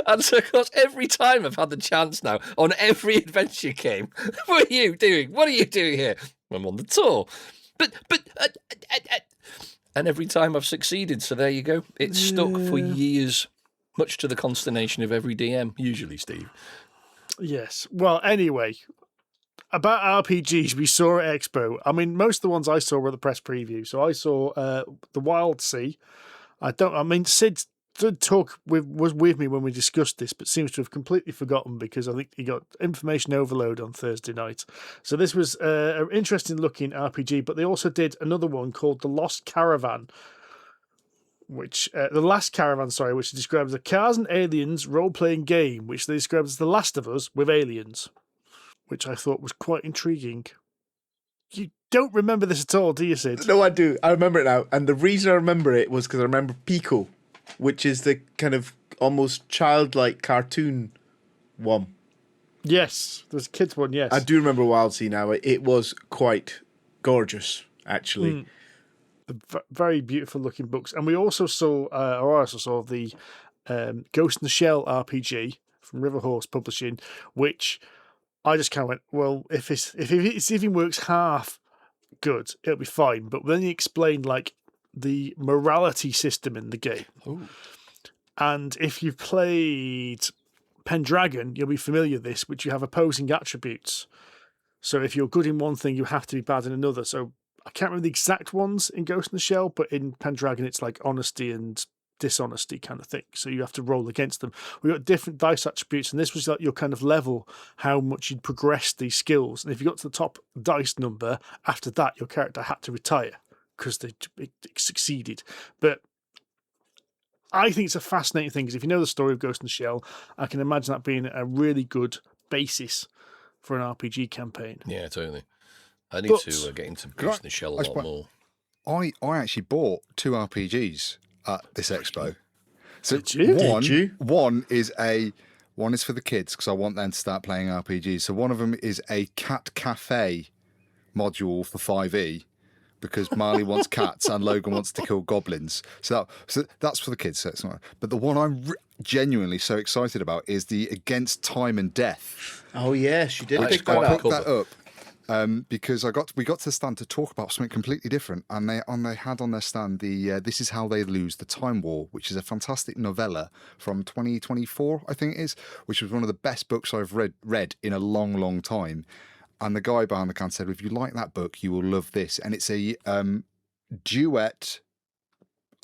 And so, of course, every time I've had the chance now, on every adventure game, what are you doing? What are you doing here? I'm on the tour. And every time I've succeeded, so there you go. It's stuck for years, much to the consternation of every DM, usually, Steve. Yes. Well, anyway, about RPGs we saw at Expo. I mean, most of the ones I saw were the press preview. So I saw the Wildsea. Sid was with me when we discussed this, but seems to have completely forgotten because I think he got information overload on Thursday night. So this was an interesting looking RPG, but they also did another one called The Lost Caravan, which The Last Caravan, which describes a cars and aliens role-playing game, which they described as The Last of Us with aliens, which I thought was quite intriguing. You don't remember this at all, do you, Sid? No, I do. I remember it now. And the reason I remember it was because I remember Pichu, which is the kind of almost childlike cartoon one. Yes, there's a kids one, yes. I do remember Wildsea now. It was quite gorgeous, actually. Very beautiful looking books. And we also saw, the Ghost in the Shell RPG from Riverhorse Publishing, which I just kind of went, well, if it even works half good, it'll be fine. But then he explained the morality system in the game. Ooh. And if you've played Pendragon, you'll be familiar with this, which you have opposing attributes. So if you're good in one thing, you have to be bad in another. So I can't remember the exact ones in Ghost in the Shell, but in Pendragon, it's like honesty and dishonesty kind of thing. So you have to roll against them. We got different dice attributes, and this was like your kind of level, how much you'd progressed these skills. And if you got to the top dice number, after that, your character had to retire because it succeeded. But I think it's a fascinating thing because if you know the story of Ghost in the Shell, I can imagine that being a really good basis for an RPG campaign. Yeah, totally. I need to get into Ghost in the Shell a lot more. I actually bought 2 RPGs at this expo. So one is for the kids because I want them to start playing RPGs. So one of them is a cat cafe module for 5e because Marley wants cats and Logan wants to kill goblins. So that's for the kids. So it's not, but the one I'm genuinely so excited about is the Against Time and Death. Oh yes, you did pick that up. That up. Because we got to the stand to talk about something completely different, and they had on their stand the This Is How They Lose, the Time War, which is a fantastic novella from 2024, I think it is, which was one of the best books I've read in a long, long time. And the guy behind the counter said, if you like that book, you will love this. And it's a duet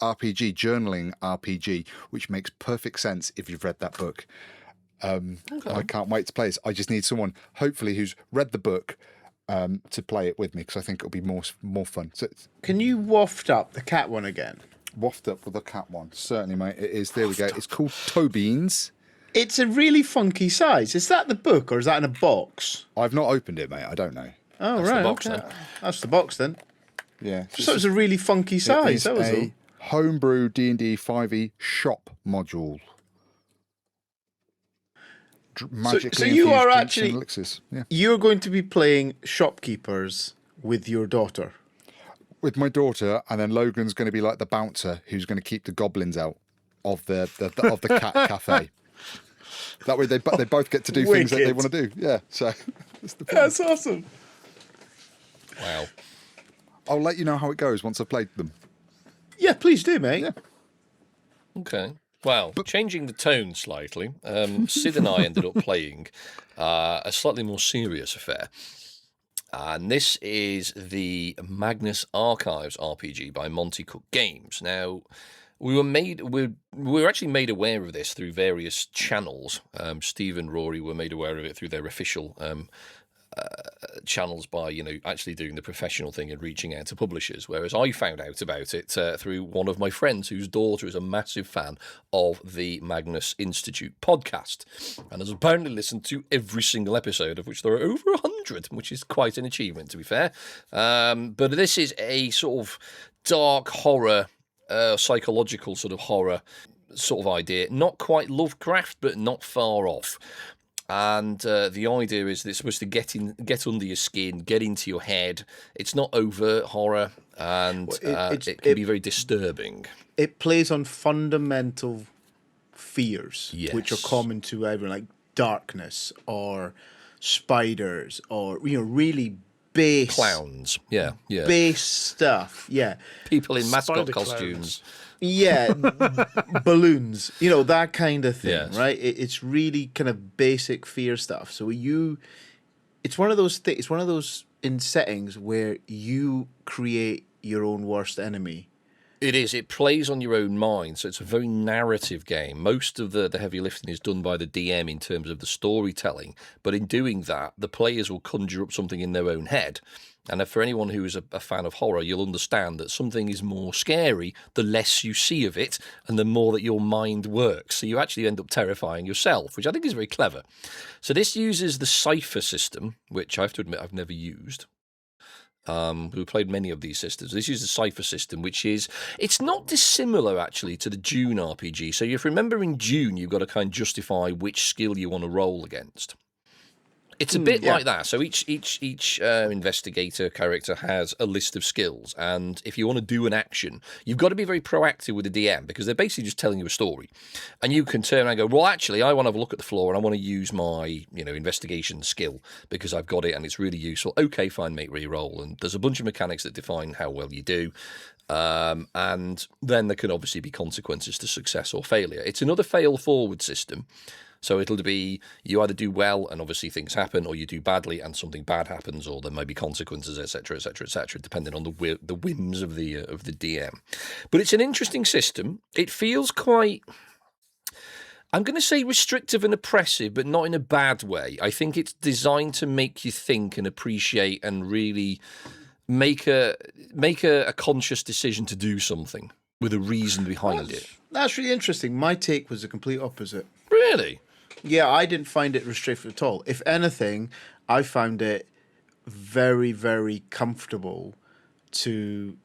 RPG, journaling RPG, which makes perfect sense if you've read that book. I can't wait to play this. I just need someone, hopefully, who's read the book to play it with me, because I think it'll be more fun. So Can you waft up the cat one again? waft up with the cat one. Certainly, mate. It is. There we go. It's called Toe Beans. It's a really funky size. Is that the book or is that in a box? I've not opened it, mate. I don't know. Oh, That's right. the box, okay. then. That's the box then. Yeah. So it's a really funky size. That was all. a homebrew D&D 5e shop module. Magically you are infused drinks actually- and elixirs. Yeah. You're going to be playing shopkeepers with your daughter. With my daughter, and then Logan's going to be like the bouncer who's going to keep the goblins out of the cat cafe. That way, they both get to do things that they Wicked. want to do. Yeah, so that's the plan. That's awesome. Wow. I'll let you know how it goes once I've played them. Yeah, please do, mate. Yeah. Okay. Well, changing the tone slightly, Sid and I ended up playing a slightly more serious affair. And this is the Magnus Archives RPG by Monty Cook Games. Now, we were actually made aware of this through various channels. Steve and Rory were made aware of it through their official channels by, actually doing the professional thing and reaching out to publishers. Whereas I found out about it through one of my friends whose daughter is a massive fan of the Magnus Institute podcast and has apparently listened to every single episode, of which there are over 100, which is quite an achievement, to be fair. But this is a sort of dark horror, psychological sort of horror sort of idea. Not quite Lovecraft, but not far off. And the idea is that it's supposed to get under your skin, get into your head. It's not overt horror, and it can be very disturbing. It plays on fundamental fears, which are Yes. common to everyone, like darkness or spiders or really base Clowns, yeah. base stuff. Yeah, People in mascot Spider costumes. yeah, balloons. That kind of thing, Yes. right? It's really kind of basic fear stuff. So it's one of those things. It's one of those in settings where you create your own worst enemy. It is. It plays on your own mind, so it's a very narrative game. Most of the heavy lifting is done by the DM in terms of the storytelling, but in doing that, the players will conjure up something in their own head. And if for anyone who is a fan of horror, you'll understand that something is more scary the less you see of it and the more that your mind works. So you actually end up terrifying yourself, which I think is very clever. So this uses the cipher system, which I have to admit I've never used. Who played many of these systems. This is the cipher system, it's not dissimilar actually to the Dune RPG. So if you remember in Dune, you've got to kind of justify which skill you want to roll against. It's a bit like that. So each investigator character has a list of skills, and if you want to do an action, you've got to be very proactive with the DM because they're basically just telling you a story, and you can turn around and go, well, actually, I want to have a look at the floor and I want to use my investigation skill because I've got it and it's really useful. Okay, fine, make re-roll, and there's a bunch of mechanics that define how well you do. And then there can obviously be consequences to success or failure. It's another fail-forward system. So it'll be you either do well and obviously things happen, or you do badly and something bad happens, or there may be consequences, etc., etc., etc., depending on the whims of the DM. But it's an interesting system. It feels quite, I'm going to say restrictive and oppressive, but not in a bad way. I think it's designed to make you think and appreciate and really make a conscious decision to do something with a reason behind it. That's really interesting. My take was the complete opposite. Really? Yeah, I didn't find it restrictive at all. If anything, I found it very, very comfortable to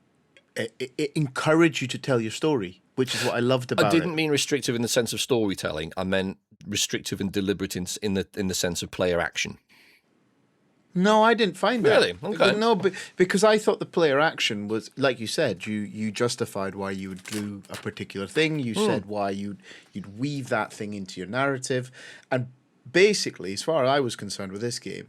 encourage you to tell your story, which is what I loved about it. I didn't mean restrictive in the sense of storytelling. I meant restrictive and deliberate in the sense of player action. No, I didn't find that. Really? Okay. No, because I thought the player action was, like you said, you justified why you would do a particular thing. You said why you'd weave that thing into your narrative. And basically, as far as I was concerned with this game,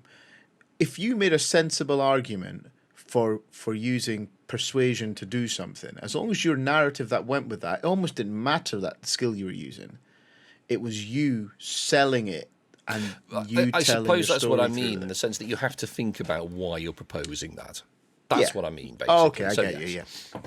if you made a sensible argument for using persuasion to do something, as long as your narrative that went with that, it almost didn't matter that skill you were using. It was you selling it. And I suppose that's what I mean, in in the sense that you have to think about why you're proposing that. That's what I mean, basically. Oh, okay, I So, get you, yes. yeah.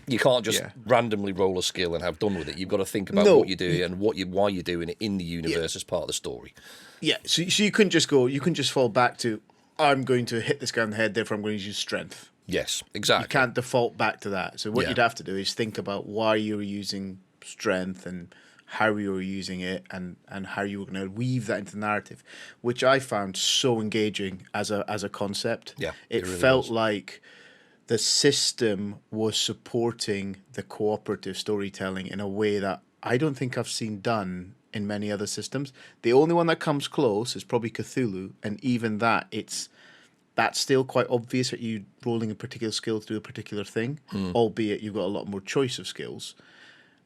You can't just Yeah. randomly roll a skill and have done with it. You've got to think about No. what you're doing and why you're doing it in the universe as part of the story. Yeah, so you couldn't just go. You couldn't just fall back to, I'm going to hit this guy on the head, therefore I'm going to use strength. Yes, exactly. You can't default back to that. So what Yeah. you'd have to do is think about why you're using strength and how you were using it and how you were going to weave that into the narrative, which I found so engaging as a concept. Yeah, it really felt was. like the system was supporting the cooperative storytelling in a way that I don't think I've seen done in many other systems. The only one that comes close is probably Cthulhu, and even that, that's still quite obvious that you rolling a particular skill to do a particular thing, albeit you've got a lot more choice of skills.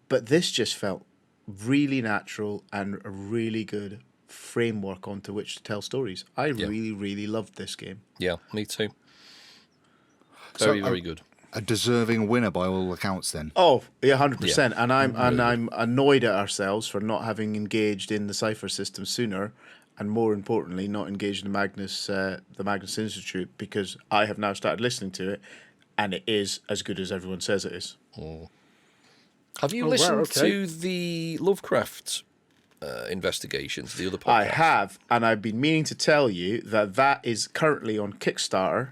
But this just felt really natural and a really good framework onto which to tell stories. I really, really loved this game. Yeah, me too. So, Very good. A deserving winner by all accounts, then. Oh, yeah, 100%. Yeah. And I'm annoyed at ourselves for not having engaged in the Cypher system sooner, and more importantly, not engaged in the Magnus Institute, because I have now started listening to it, and it is as good as everyone says it is. Have you listened to the Lovecraft investigations, the other podcast? I have, and I've been meaning to tell you that is currently on Kickstarter.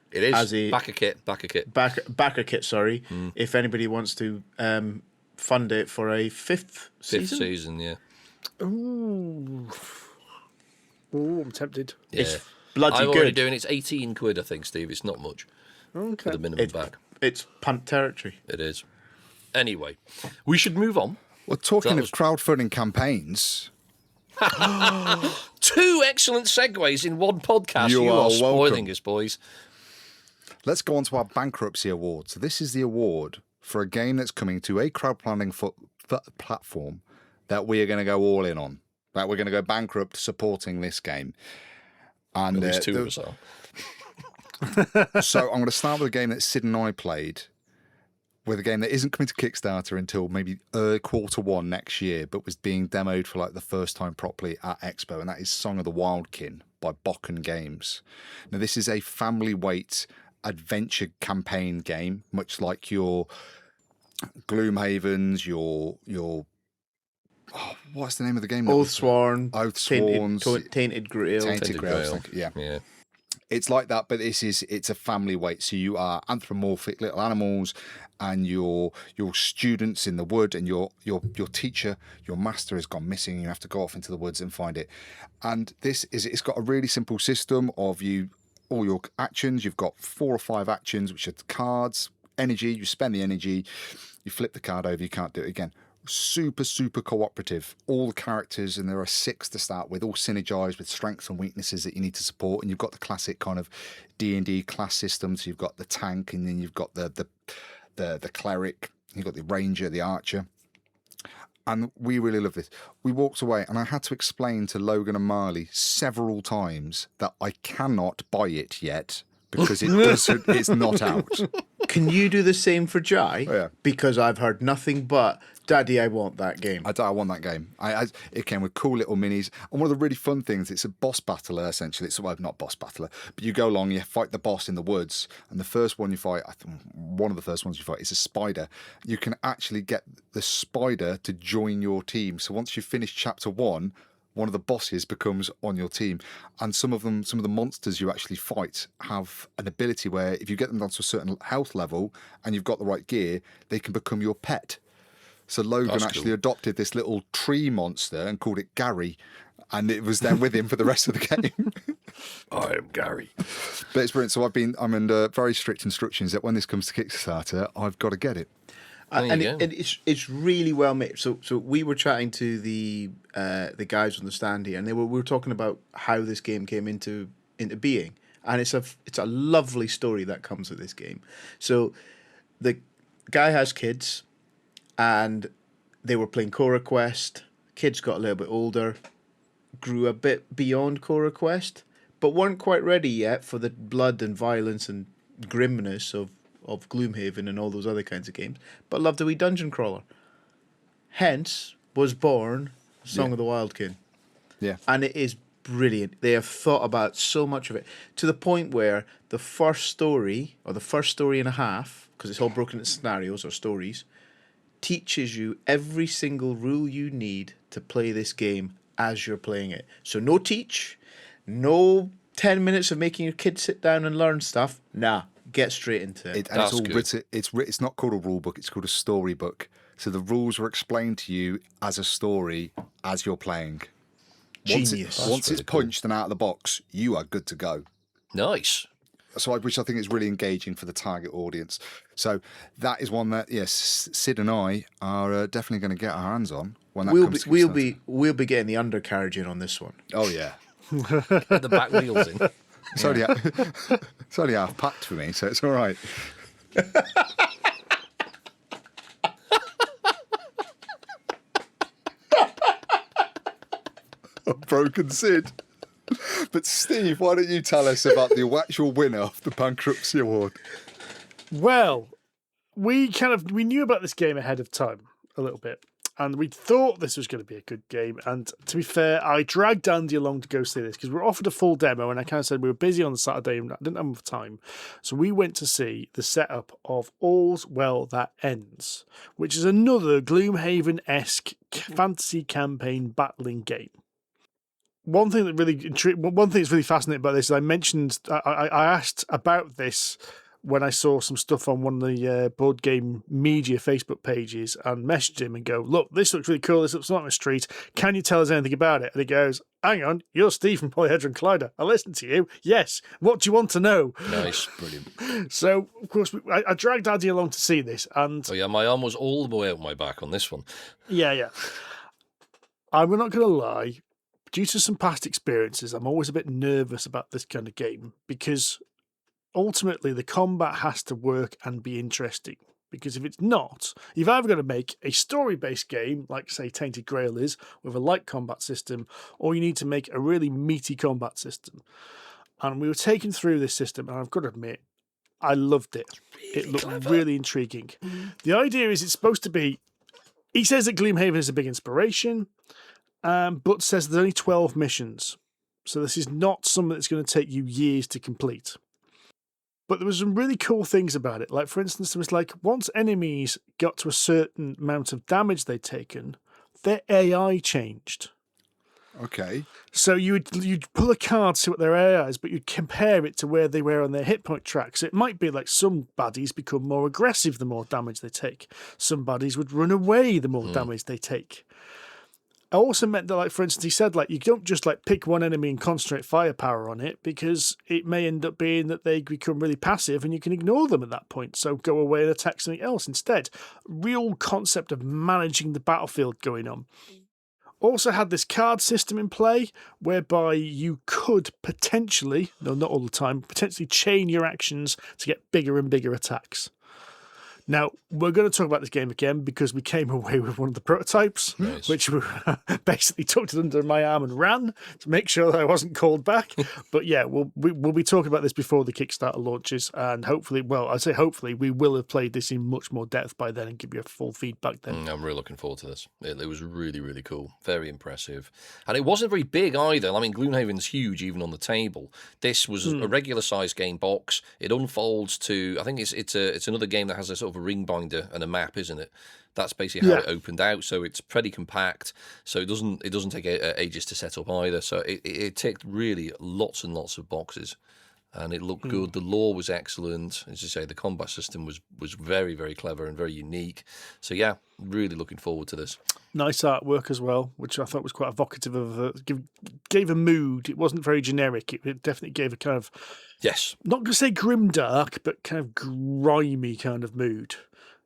It is. As a backer kit. backer kit, sorry. If anybody wants to fund it for a fifth Fifth season, yeah. Ooh, I'm tempted. Yeah. It's bloody I'm already good. doing it's 18 quid, I think, Steve. It's not much Okay. for the minimum back. It's punt territory. It is. Anyway, we should move on. Well, talking That of crowdfunding campaigns, 2 excellent segues in one podcast. You You are are spoiling welcome. us, boys. let's go on to our Bankruptcy Award. So this is the award for a game that's coming to a crowdfunding platform that we are going to go all in on. That we're going to go bankrupt supporting this game. And At least 2 of us are. so I'm going to start with a game that Sid and I played, with a game that isn't coming to Kickstarter until maybe Q1 next year, but was being demoed for like the first time properly at Expo, and that is Song of the Wildkin by Bokken Games. Now, this is a family weight adventure campaign game, much like your Gloomhavens, your what's the name of the game? Oathsworn, Oathsworns, Tainted Grail. Tainted Grail. Grail. Yeah. It's like that, but it's a family weight. So you are anthropomorphic little animals, and your students in the wood, and your teacher, your master has gone missing. You have to go off into the woods and find it. And it's got a really simple system of all your actions. You've got 4 or 5 actions, which are cards, energy. You spend the energy, you flip the card over, you can't do it again. Super, super cooperative. All the characters, and there are 6 to start with, all synergize with strengths and weaknesses that you need to support. And you've got the classic kind of D&D class system. So you've got the tank, and then you've got the cleric, you've got the ranger, the archer. And we really love this. We walked away, and I had to explain to Logan and Marley several times that I cannot buy it yet because it's not out. Can you do the same for Jai? Oh, yeah. Because I've heard nothing but, Daddy, I want that game. I want that game. It came with cool little minis. And one of the really fun things, it's a boss battler, essentially. It's not boss battler, but you go along, you fight the boss in the woods. And the first one you fight, one of the first ones you fight is a spider. You can actually get the spider to join your team. So once you finish chapter 1, one of the bosses becomes on your team. And some of the monsters you actually fight have an ability where if you get them down to a certain health level and you've got the right gear, they can become your pet. So Logan actually adopted this little tree monster and called it Gary, and it was then with him for the rest of the game. I am Gary. But it's brilliant. So I'm under very strict instructions that when this comes to Kickstarter, I've got to get it. And it's really well made. So we were chatting to the guys on the stand here, and we were talking about how this game came into being, and it's a lovely story that comes with this game. So the guy has kids, and they were playing Cora Quest. Kids got a little bit older, grew a bit beyond Cora Quest, but weren't quite ready yet for the blood and violence and grimness of Gloomhaven and all those other kinds of games, but loved a wee dungeon crawler. Hence was born Song of the Wildkin. Yeah. And it is brilliant. They have thought about so much of it, to the point where the first story, or the first story and a half, because it's all broken into scenarios or stories, teaches you every single rule you need to play this game as you're playing it. So no teach, no 10 minutes of making your kid sit down and learn stuff. Nah, get straight into it. And it's all written. It's not called a rule book. It's called a storybook. So the rules were explained to you as a story as you're playing. Genius. Once it's punched and out of the box, you are good to go. Nice. So, which I think is really engaging for the target audience. So that is one that, yes, Sid and I are definitely going to get our hands on when that comes to we'll be getting the undercarriage in on this one. Oh yeah. Get the back wheels in. It's only half packed for me, so it's all right. A broken Sid. But Steve, why don't you tell us about the actual winner of the Bankruptcy Award? Well, we knew about this game ahead of time a little bit, and we thought this was going to be a good game. And to be fair, I dragged Andy along to go see this because we were offered a full demo, and I kind of said we were busy on the Saturday and I didn't have enough time. So we went to see the setup of All's Well That Ends, which is another Gloomhaven-esque fantasy campaign battling game. One thing that's really fascinating about this is I asked about this when I saw some stuff on one of the board game media Facebook pages and messaged him and go, look, this looks really cool. This looks like my street. Can you tell us anything about it? And he goes, hang on, you're Steve from Polyhedron Collider. I listened to you. Yes. What do you want to know? Nice. Brilliant. So, of course, I dragged Addy along to see this. And oh, yeah, my arm was all the way out my back on this one. Yeah. I'm not going to lie. Due to some past experiences, I'm always a bit nervous about this kind of game because ultimately the combat has to work and be interesting. Because if it's not, you've either got to make a story-based game, like, say, Tainted Grail is, with a light combat system, or you need to make a really meaty combat system. And we were taken through this system, and I've got to admit, I loved it. It looked really intriguing. The idea is it's supposed to be... He says that Gloomhaven is a big inspiration, but says there's only 12 missions. So this is not something that's going to take you years to complete. But there was some really cool things about it. Like, for instance, there was like, once enemies got to a certain amount of damage they'd taken, their AI changed. Okay. So you'd pull a card, see what their AI is, but you'd compare it to where they were on their hit point tracks. It might be like some baddies become more aggressive the more damage they take. Some baddies would run away the more damage they take. It also meant that, like, for instance, he said, like, you don't just, like, pick one enemy and concentrate firepower on it because it may end up being that they become really passive and you can ignore them at that point. So go away and attack something else instead. Real concept of managing the battlefield going on. Also had this card system in play whereby you could potentially, no, not all the time, potentially chain your actions to get bigger and bigger attacks. Now, we're going to talk about this game again because we came away with one of the prototypes, which we basically tucked it under my arm and ran to make sure that I wasn't called back. But yeah, we'll be talking about this before the Kickstarter launches. And hopefully, well, I say hopefully, we will have played this in much more depth by then and give you a full feedback then. I'm really looking forward to this. It was really, really cool. Very impressive. And it wasn't very big either. I mean, Gloomhaven's huge even on the table. This was a regular size game box. It unfolds to, I think it's another game that has a sort of a ring binder and a map, isn't it? That's basically how it opened out. So it's pretty compact. So it doesn't take ages to set up either. So it ticked really lots and lots of boxes, and it looked good. The lore was excellent. As you say, the combat system was very, very clever and very unique. So yeah, really looking forward to this. Nice artwork as well, which I thought was quite evocative of gave a mood. It wasn't very generic. It definitely gave a kind of, yes, not going to say grimdark, but kind of grimy kind of mood.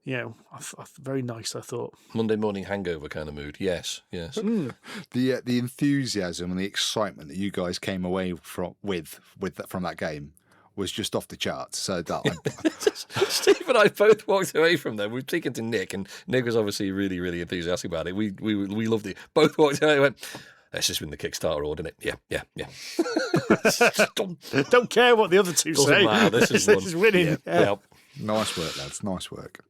You know, very nice, I thought. Monday morning hangover kind of mood. Yes. The enthusiasm and the excitement that you guys came away from that game was just off the charts. So that Steve and I both walked away from them. We've taken to Nick, and Nick was obviously really, really enthusiastic about it. We loved it. Both walked away and went, let's just win the Kickstarter order, innit? Yeah. Don't care what the other two say. Matter. This is winning. Yeah. Nice work, lads. Nice work.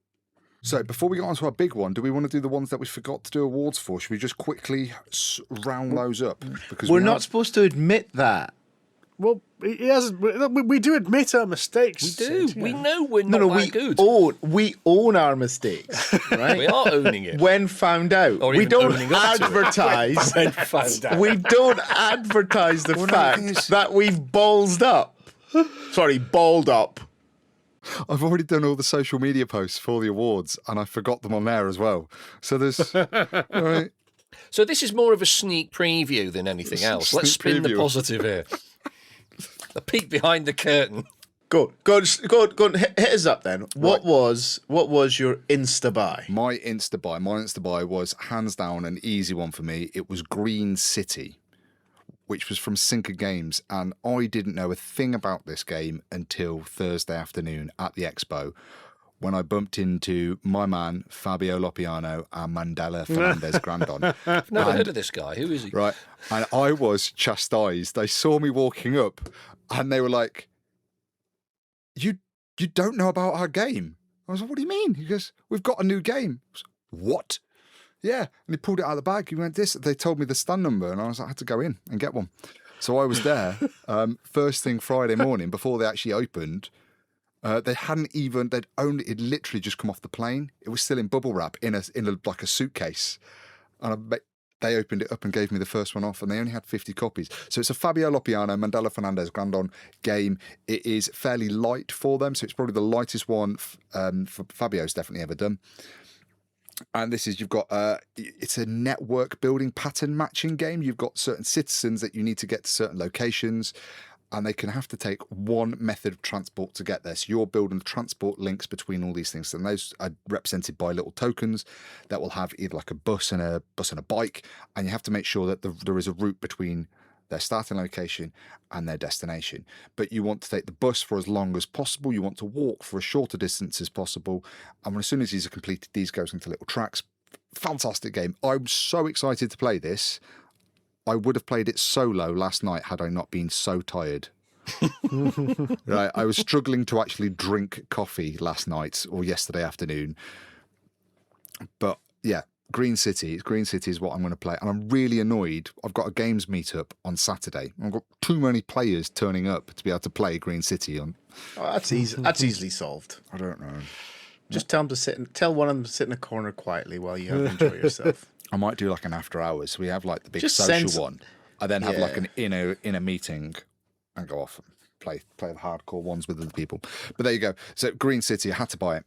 So before we get on to our big one, do we want to do the ones that we forgot to do awards for? Should we just quickly round those up? Because we're not supposed to admit that. Well, he hasn't. We do admit our mistakes. We do. Sid, We know we're not that good. We own our mistakes, right? We are owning it. When found out. Or We even don't owning up to it. advertise. When found out. We don't advertise the fact that we've ballsed up. Sorry, balled up. I've already done all the social media posts for the awards, and I forgot them on there as well. So there's right. So this is more of a sneak preview than anything else. Let's spin the positive here. A peek behind the curtain. Go on, hit us up then. What was your Instabuy? My Instabuy was hands down an easy one for me. It was Green City, which was from UK Games, and I didn't know a thing about this game until Thursday afternoon at the expo, when I bumped into my man Fabio Lopiano and Mandela Fernandez Grandon. I've never heard of this guy. Who is he? Right, and I was chastised. They saw me walking up, and they were like, "You don't know about our game?" I was like, "What do you mean?" He goes, "We've got a new game." I was like, "What?" Yeah, and he pulled it out of the bag. He went, "This." They told me the stand number, and I was like, I had to go in and get one. So I was there first thing Friday morning before they actually opened. They hadn't even. It literally just come off the plane. It was still in bubble wrap in a like a suitcase, and they opened it up and gave me the first one off, and they only had 50 copies. So it's a Fabio Lopiano, Mandela Fernandez Grandon game. It is fairly light for them, so it's probably the lightest one Fabio's definitely ever done. And this is, you've got, it's a network building pattern matching game. You've got certain citizens that you need to get to certain locations, and they can have to take one method of transport to get there. So you're building transport links between all these things. And those are represented by little tokens that will have either like a bus and a bike. And you have to make sure that there is a route between their starting location and their destination. But you want to take the bus for as long as possible. You want to walk for as short a distance as possible. And as soon as these are completed, these goes into little tracks. Fantastic game. I'm so excited to play this. I would have played it solo last night had I not been so tired. Right, I was struggling to actually drink coffee last night or yesterday afternoon. But yeah, Green City is what I'm going to play. And I'm really annoyed. I've got a games meetup on Saturday. I've got too many players turning up to be able to play Green City on. Oh, that's easy. That's easily solved. I don't know. Just tell one of them to sit in a corner quietly while you enjoy yourself. I might do like an after hours. We have like the big Just social one. I then have like an inner meeting and go off and play the hardcore ones with other people. But there you go. So Green City, I had to buy it.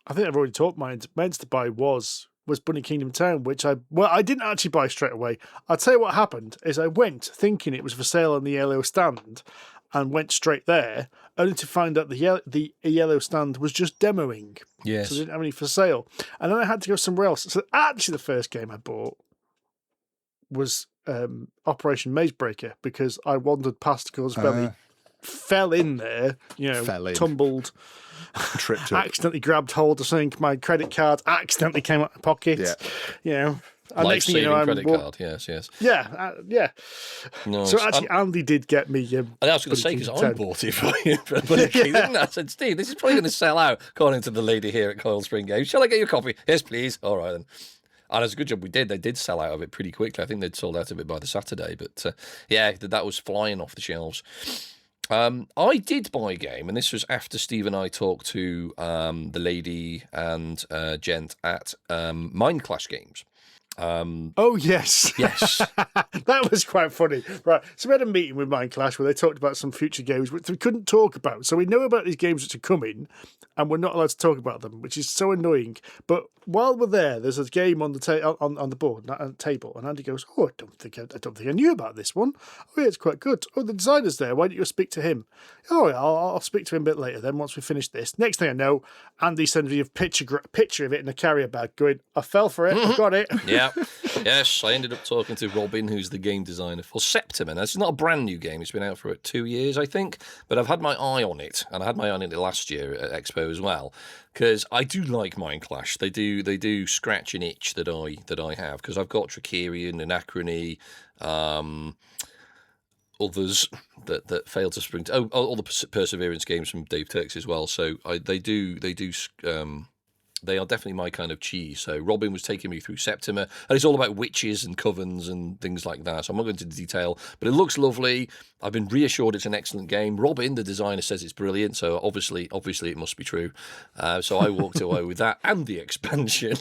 I think I've already talked mine. Mine's to buy was Bunny Kingdom Town, which I didn't actually buy straight away. I'll tell you what happened is I went thinking it was for sale on the yellow stand and went straight there, only to find out the yellow stand was just demoing. Yes. So they didn't have any for sale. And then I had to go somewhere else. So actually the first game I bought was Operation Mazebreaker, because I wandered past God's Belly, fell in there, tumbled, tripped up, accidentally grabbed hold of something, my credit card accidentally came out of my pocket. Yeah. And next thing you know, credit card, yes. Yeah. No, so actually, Andy did get me. I was going to say, because I bought it for you, didn't I? I said, Steve, this is probably going to sell out, according to the lady here at Coil Spring Games. Shall I get you a copy? Yes, please. All right, then. And it's a good job we did. They did sell out of it pretty quickly. I think they'd sold out of it by the Saturday. But yeah, that was flying off the shelves. I did buy a game, and this was after Steve and I talked to the lady and gent at Mind Clash Games. Oh, yes. Yes. That was quite funny. Right. So we had a meeting with Mind Clash where they talked about some future games which we couldn't talk about. So we know about these games which are coming, and we're not allowed to talk about them, which is so annoying. But while we're there, there's a game on the on the board, on the table, and Andy goes, "Oh, I don't think I knew about this one. Oh, yeah, it's quite good. Oh, the designer's there. Why don't you speak to him? Oh, yeah, I'll speak to him a bit later. Then once we finish this, next thing I know, Andy sends me a picture of it in a carrier bag, going, "I fell for it. I got it." Yeah. Yes, I ended up talking to Robin, who's the game designer for Septima. Now, it's not a brand new game. It's been out for 2 years, I think. But I've had my eye on it, and I had my eye on it last year at Expo as well, because I do like Mind Clash. They do scratch an itch that I have, because I've got Tricerion, Anachrony, others that failed to spring. All the Perseverance games from Dave Turks as well. So they do They are definitely my kind of cheese. So Robin was taking me through Septima, and it's all about witches and covens and things like that. So I'm not going into detail, but it looks lovely. I've been reassured it's an excellent game. Robin, the designer, says it's brilliant. So obviously it must be true. So I walked away with that and the expansion.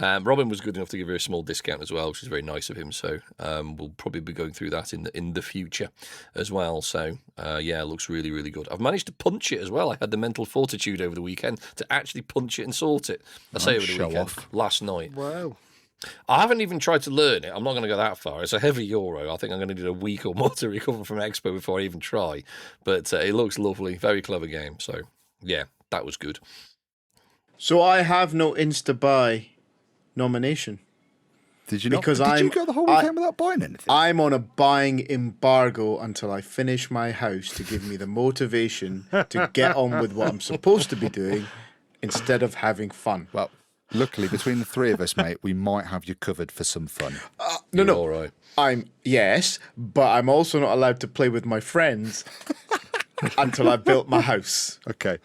Robin was good enough to give her a small discount as well, which is very nice of him. So we'll probably be going through that in the future as well. So yeah, it looks really, really good. I've managed to punch it as well. I had the mental fortitude over the weekend to actually punch it and sort it. I say over the weekend, last night. Wow. I haven't even tried to learn it. I'm not going to go that far. It's a heavy euro. I think I'm going to need a week or more to recover from Expo before I even try. But it looks lovely. Very clever game. So yeah, that was good. So I have no Instabuy nomination. Did you not? Because Did you go the whole weekend without buying anything? I'm on a buying embargo until I finish my house to give me the motivation to get on with what I'm supposed to be doing instead of having fun. Well, luckily, between the three of us, mate, we might have you covered for some fun. No. All right. Yes, but I'm also not allowed to play with my friends until I've built my house. Okay.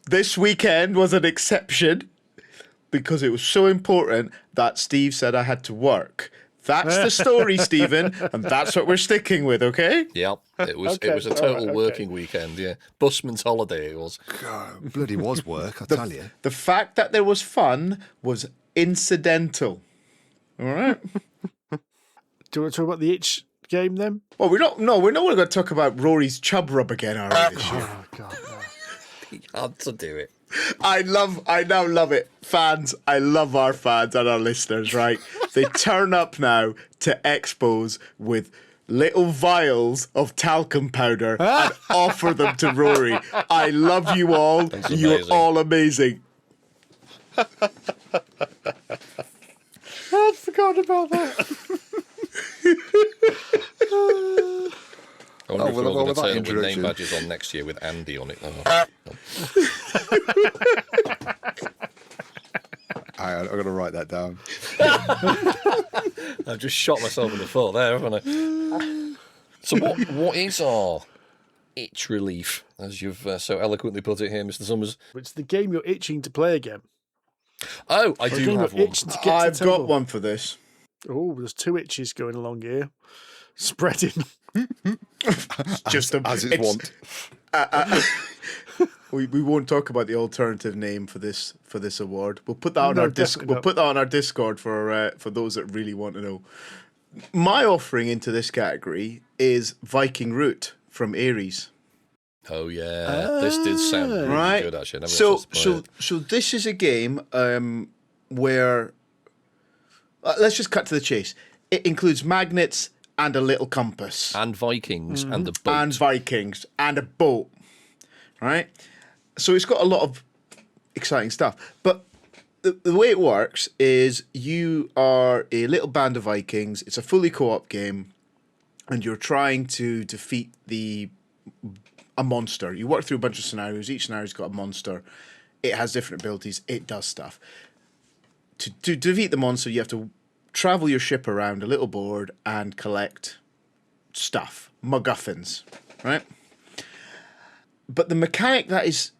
This weekend was an exception because it was so important that Steve said I had to work. That's the story, Stephen, and that's what we're sticking with, okay? Yeah, it was a total working weekend, yeah. Busman's holiday it was. God, bloody was work, I tell you. The fact that there was fun was incidental. All right? Do you want to talk about the itch game then? Well, we're not going to talk about Rory's chub rub again, are we, this year? Oh, God, no. He had to do it. I now love it. Fans, I love our fans and our listeners, right? They turn up now to expos with little vials of talcum powder and offer them to Rory. I love you all. You're all amazing. I forgot about that. I wonder if we're all going to turn up with name badges on next year with Andy on it. Oh. I'm going to write that down. I've just shot myself in the foot there, haven't I? So what is our itch relief, as you've so eloquently put it here, Mr. Summers? It's the game you're itching to play again. Oh, I do have one. I've got one for this. Oh, there's two itches going along here. Spreading. Just as it's wont. We won't talk about the alternative name for this award. We'll put that on our Discord. We'll put that on our Discord for those that really want to know. My offering into this category is Viking Root from Ares. Oh yeah, this did sound really good actually. So this is a game where let's just cut to the chase. It includes magnets and a little compass. And Vikings and the boat. And Vikings and a boat. Right? So it's got a lot of exciting stuff. But the way it works is you are a little band of Vikings. It's a fully co-op game. And you're trying to defeat a monster. You work through a bunch of scenarios. Each scenario's got a monster. It has different abilities. It does stuff. To defeat the monster, you have to travel your ship around a little board and collect stuff, MacGuffins, right? But the mechanic that is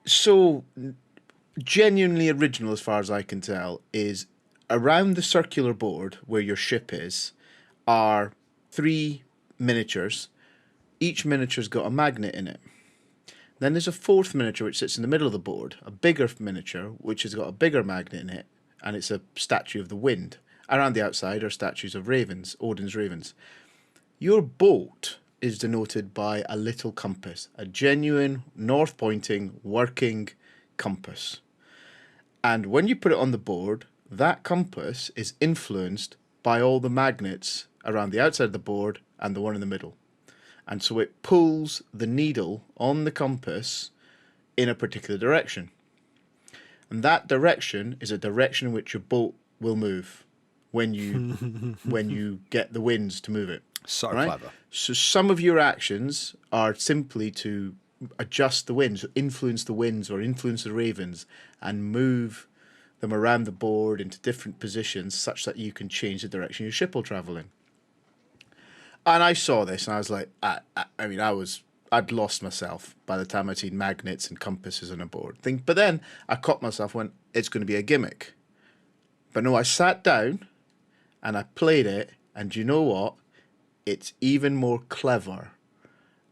so genuinely original, as far as I can tell, is around the circular board where your ship is are 3 miniatures. Each miniature's got a magnet in it. Then there's a 4th miniature which sits in the middle of the board, a bigger miniature which has got a bigger magnet in it, and it's a statue of the wind. Around the outside are statues of ravens, Odin's ravens. Your boat is denoted by a little compass, a genuine north-pointing working compass. And when you put it on the board, that compass is influenced by all the magnets around the outside of the board and the one in the middle. And so it pulls the needle on the compass in a particular direction. And that direction is a direction in which your boat will move when you get the winds to move it. So clever. So some of your actions are simply to adjust the winds, influence the winds or influence the ravens and move them around the board into different positions such that you can change the direction your ship will travel in. And I saw this and I was like, I I'd lost myself by the time I'd seen magnets and compasses on a board. But then I caught myself when it's going to be a gimmick. But no, I sat down and I played it, and you know what? It's even more clever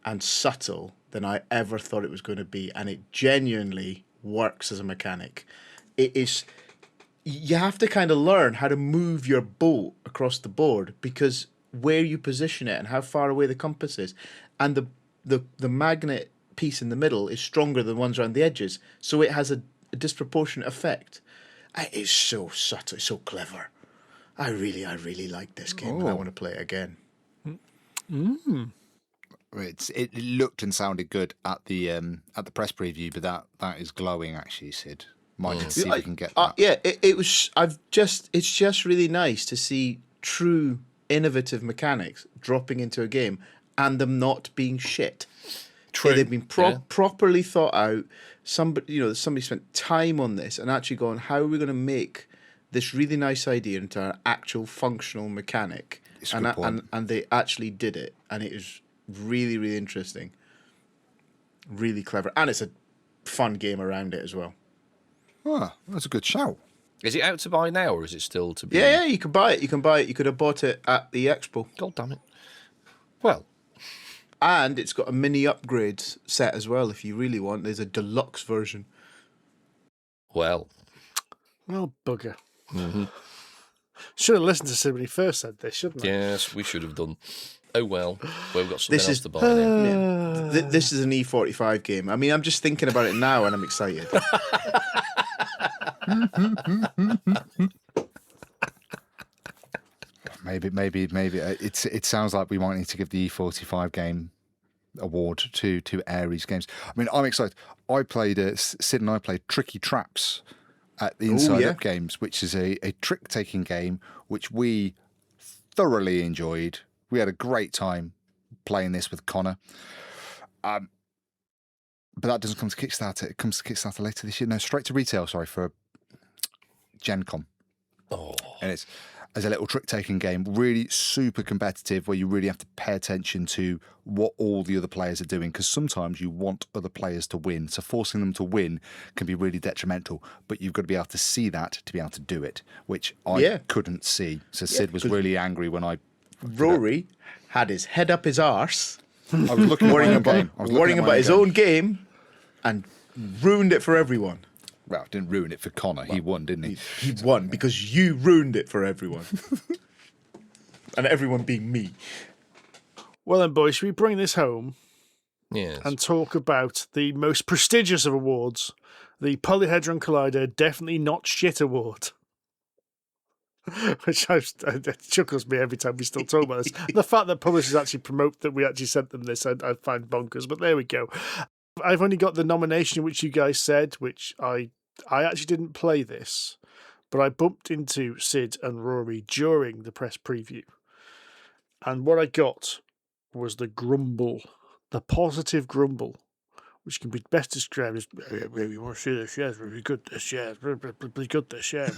and subtle than I ever thought it was going to be, and it genuinely works as a mechanic. It is. You have to kind of learn how to move your boat across the board, because where you position it and how far away the compass is, and the magnet piece in the middle is stronger than ones around the edges, so it has a disproportionate effect. It is so subtle, so clever. I really like this game, and I want to play it again. It looked and sounded good at the press preview, but that is glowing actually, Sid. Might see if we can get that. Yeah, it was. It's just really nice to see true innovative mechanics dropping into a game and them not being shit. True. They've been properly thought out. Somebody spent time on this and actually gone, how are we going to make this really nice idea into an actual functional mechanic? And they actually did it, and it is really, really interesting, really clever, and it's a fun game around it as well. Oh, that's a good shout. Is it out to buy now, or is it still to be? Yeah, you can buy it. You could have bought it at the Expo. God damn it. Well. And it's got a mini upgrade set as well, if you really want. There's a deluxe version. Well, bugger. Mm-hmm. Should have listened to Sid when he first said this, shouldn't I? Yes, we should have done. Oh well, we've got something else to buy now. This is an E45 game. I mean, I'm just thinking about it now and I'm excited. Maybe. It sounds like we might need to give the E45 game award to Ares Games. I mean, I'm excited. Sid and I played Tricky Traps at the Inside Up Games, which is a trick-taking game which we thoroughly enjoyed. We had a great time playing this with Connor. But that doesn't come to Kickstarter. It comes to Kickstarter later this year. No, straight to retail, for Gen Con. Oh. And it's as a little trick-taking game, really super competitive, where you really have to pay attention to what all the other players are doing, because sometimes you want other players to win. So forcing them to win can be really detrimental, but you've got to be able to see that to be able to do it, which I couldn't see. So Sid was really angry when Rory had his head up his arse. I was looking worrying about his own game and ruined it for everyone. Well, didn't ruin it for Connor. He won, didn't he? He won because you ruined it for everyone. And everyone being me. Well then, boys, should we bring this home? Yes. And talk about the most prestigious of awards, the Polyhedron Collider Definitely Not Shit Award. Which it chuckles me every time we still talk about this. The fact that publishers actually promote that we actually sent them this, I find bonkers, but there we go. I've only got the nomination which you guys said, which I actually didn't play this, but I bumped into Sid and Rory during the press preview. And what I got was the grumble, the positive grumble, which can be best described as, "We want to see this, yes, really good this, yes, really good this, yes."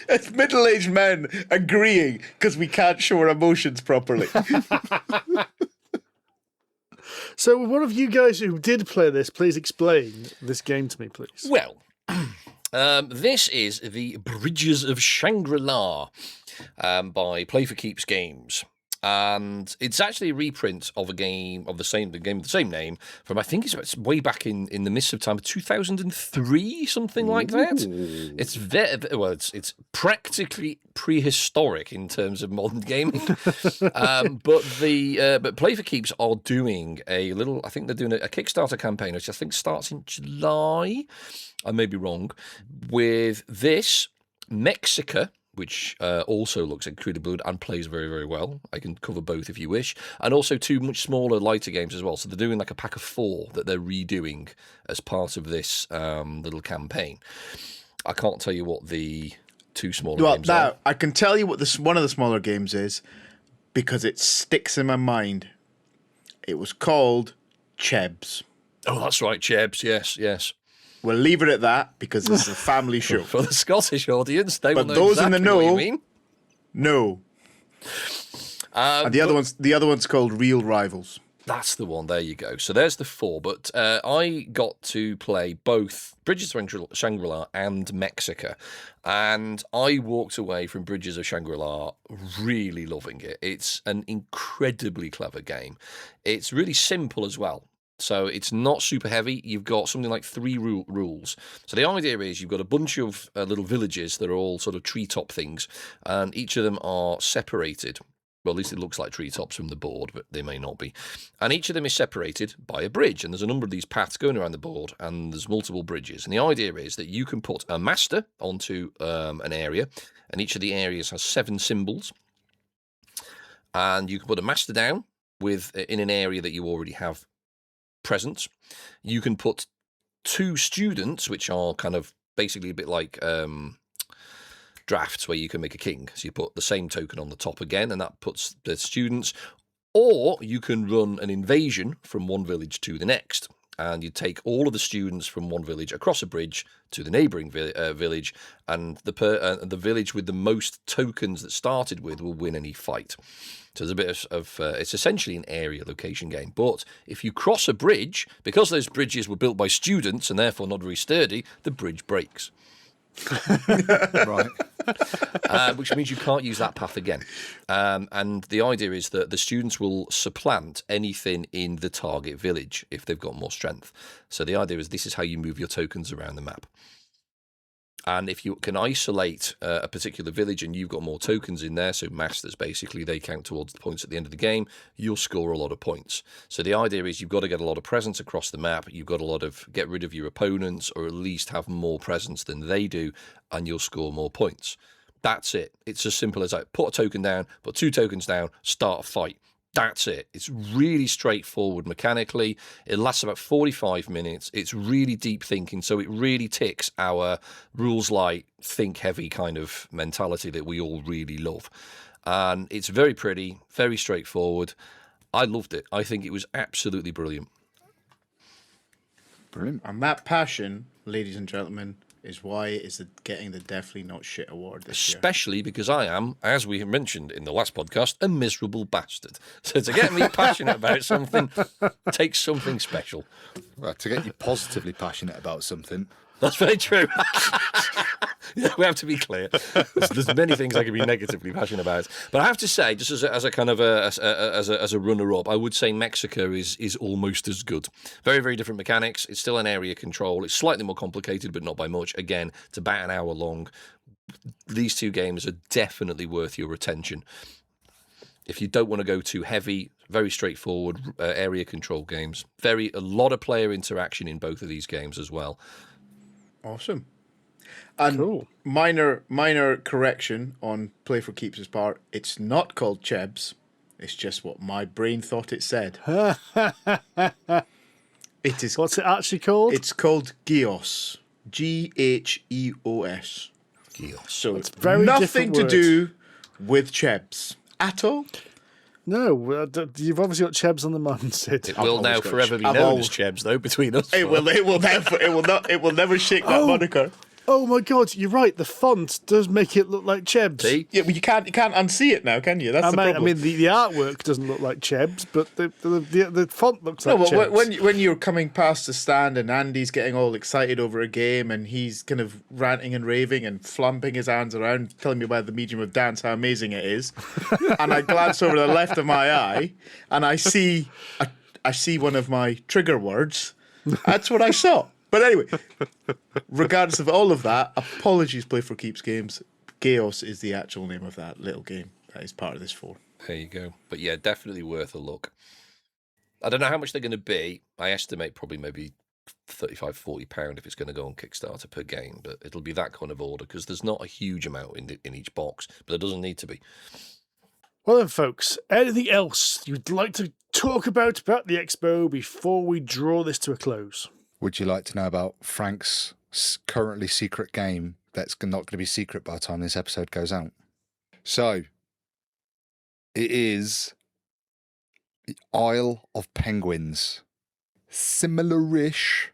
It's middle-aged men agreeing because we can't show our emotions properly. So one of you guys who did play this, please explain this game to me, please. Well, this is the Bridges of Shangri-La by Play for Keeps Games. And it's actually a reprint of a game of the same name from, I think it's way back in the midst of time, 2003, something like that. It's it's practically prehistoric in terms of modern gaming. But Play for Keeps are doing I think they're doing a Kickstarter campaign, which I think starts in July. I may be wrong. With this Mexica, which also looks incredibly good and plays very, very well. I can cover both if you wish. And also two much smaller, lighter games as well. So they're doing like a pack of 4 that they're redoing as part of this little campaign. I can't tell you what the 2 smaller games are. Now, I can tell you what one of the smaller games is, because it sticks in my mind. It was called Chebs. Oh, that's right, Chebs. Yes. We'll leave it at that because it's a family show. For the Scottish audience, they but will know those exactly in the know, what you mean. No. And the other one's called Real Rivals. That's the one. There you go. So there's the 4. But I got to play both Bridges of Shangri-La and Mexico. And I walked away from Bridges of Shangri-La really loving it. It's an incredibly clever game. It's really simple as well. So it's not super heavy. You've got something like 3 rules. So the idea is you've got a bunch of little villages that are all sort of treetop things, and each of them are separated. Well, at least it looks like treetops from the board, but they may not be. And each of them is separated by a bridge, and there's a number of these paths going around the board, and there's multiple bridges. And the idea is that you can put a master onto an area, and each of the areas has 7 symbols. And you can put a master down in an area that you already have present. You can put 2 students, which are kind of basically a bit like drafts, where you can make a king. So you put the same token on the top again, and that puts the students. Or you can run an invasion from one village to the next, and you take all of the students from one village across a bridge to the neighbouring village, and the village with the most tokens that started with will win any fight. So there's a bit of it's essentially an area location game. But if you cross a bridge, because those bridges were built by students and therefore not very sturdy, the bridge breaks. Right. Which means you can't use that path again. And the idea is that the students will supplant anything in the target village if they've got more strength. So the idea is this is how you move your tokens around the map. And if you can isolate a particular village and you've got more tokens in there, so masters basically, they count towards the points at the end of the game, you'll score a lot of points. So the idea is you've got to get a lot of presence across the map, you've got get rid of your opponents, or at least have more presence than they do, and you'll score more points. That's it. It's as simple as like put a token down, put 2 tokens down, start a fight. That's it. It's really straightforward mechanically. It lasts about 45 minutes. It's really deep thinking, so it really ticks our rules light, think heavy kind of mentality that we all really love. And it's very pretty, very straightforward. I loved it. I think it was absolutely brilliant. Brilliant. And that passion, ladies and gentlemen, is why it's getting the Definitely Not Shit award this year. Especially because I am, as we mentioned in the last podcast, a miserable bastard. So to get me passionate about something takes something special. Well, to get you positively passionate about something. That's very true. Yeah, we have to be clear. There's many things I can be negatively passionate about, but I have to say, just as a kind of as a runner-up, I would say Mexico is almost as good. Very, very different mechanics. It's still an area control. It's slightly more complicated, but not by much. Again, it's about an hour long. These 2 games are definitely worth your attention. If you don't want to go too heavy, very straightforward area control games. A lot of player interaction in both of these games as well. Awesome. And Cool. minor correction on Play for Keeps' part. It's not called Chebs. It's just what my brain thought it said. It is. What's it actually called? It's called Geos. Geos. Geos. So it's very nothing different to word. do with Chebs at all. No, you've obviously got Chebs on the mind, Sid. It will now always got forever be I've known always- as Chebs, though, between us. It will never shake that moniker. Oh my God, you're right. The font does make it look like Chebs. See? Yeah, but you can't unsee it now, can you? That's the problem. I mean, the artwork doesn't look like Chebs, but the font looks No, like but Chebs. when you're coming past the stand and Andy's getting all excited over a game and he's kind of ranting and raving and flapping his hands around, telling me about the medium of dance, how amazing it is, and I glance over the left of my eye and I see one of my trigger words. That's what I saw. But anyway, regardless of all of that, apologies, Play for Keeps games. Chaos is the actual name of that little game that is part of this 4. There you go. But yeah, definitely worth a look. I don't know how much they're going to be. I estimate probably maybe £35-40 if it's going to go on Kickstarter per game, but it'll be that kind of order because there's not a huge amount in each box, but there doesn't need to be. Well then, folks, anything else you'd like to talk about the expo before we draw this to a close? Would you like to know about Frank's currently secret game that's not going to be secret by the time this episode goes out? So, it is the Isle of Penguins. Similar-ish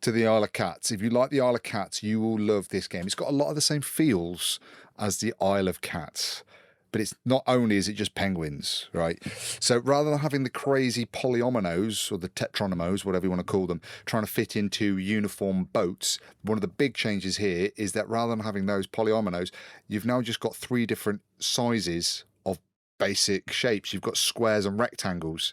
to the Isle of Cats. If you like the Isle of Cats, you will love this game. It's got a lot of the same feels as the Isle of Cats. But it's not only is it just penguins, right? So rather than having the crazy polyominoes or the tetronomos, whatever you want to call them, trying to fit into uniform boats, one of the big changes here is that rather than having those polyominoes, you've now just got 3 different sizes of basic shapes. You've got squares and rectangles.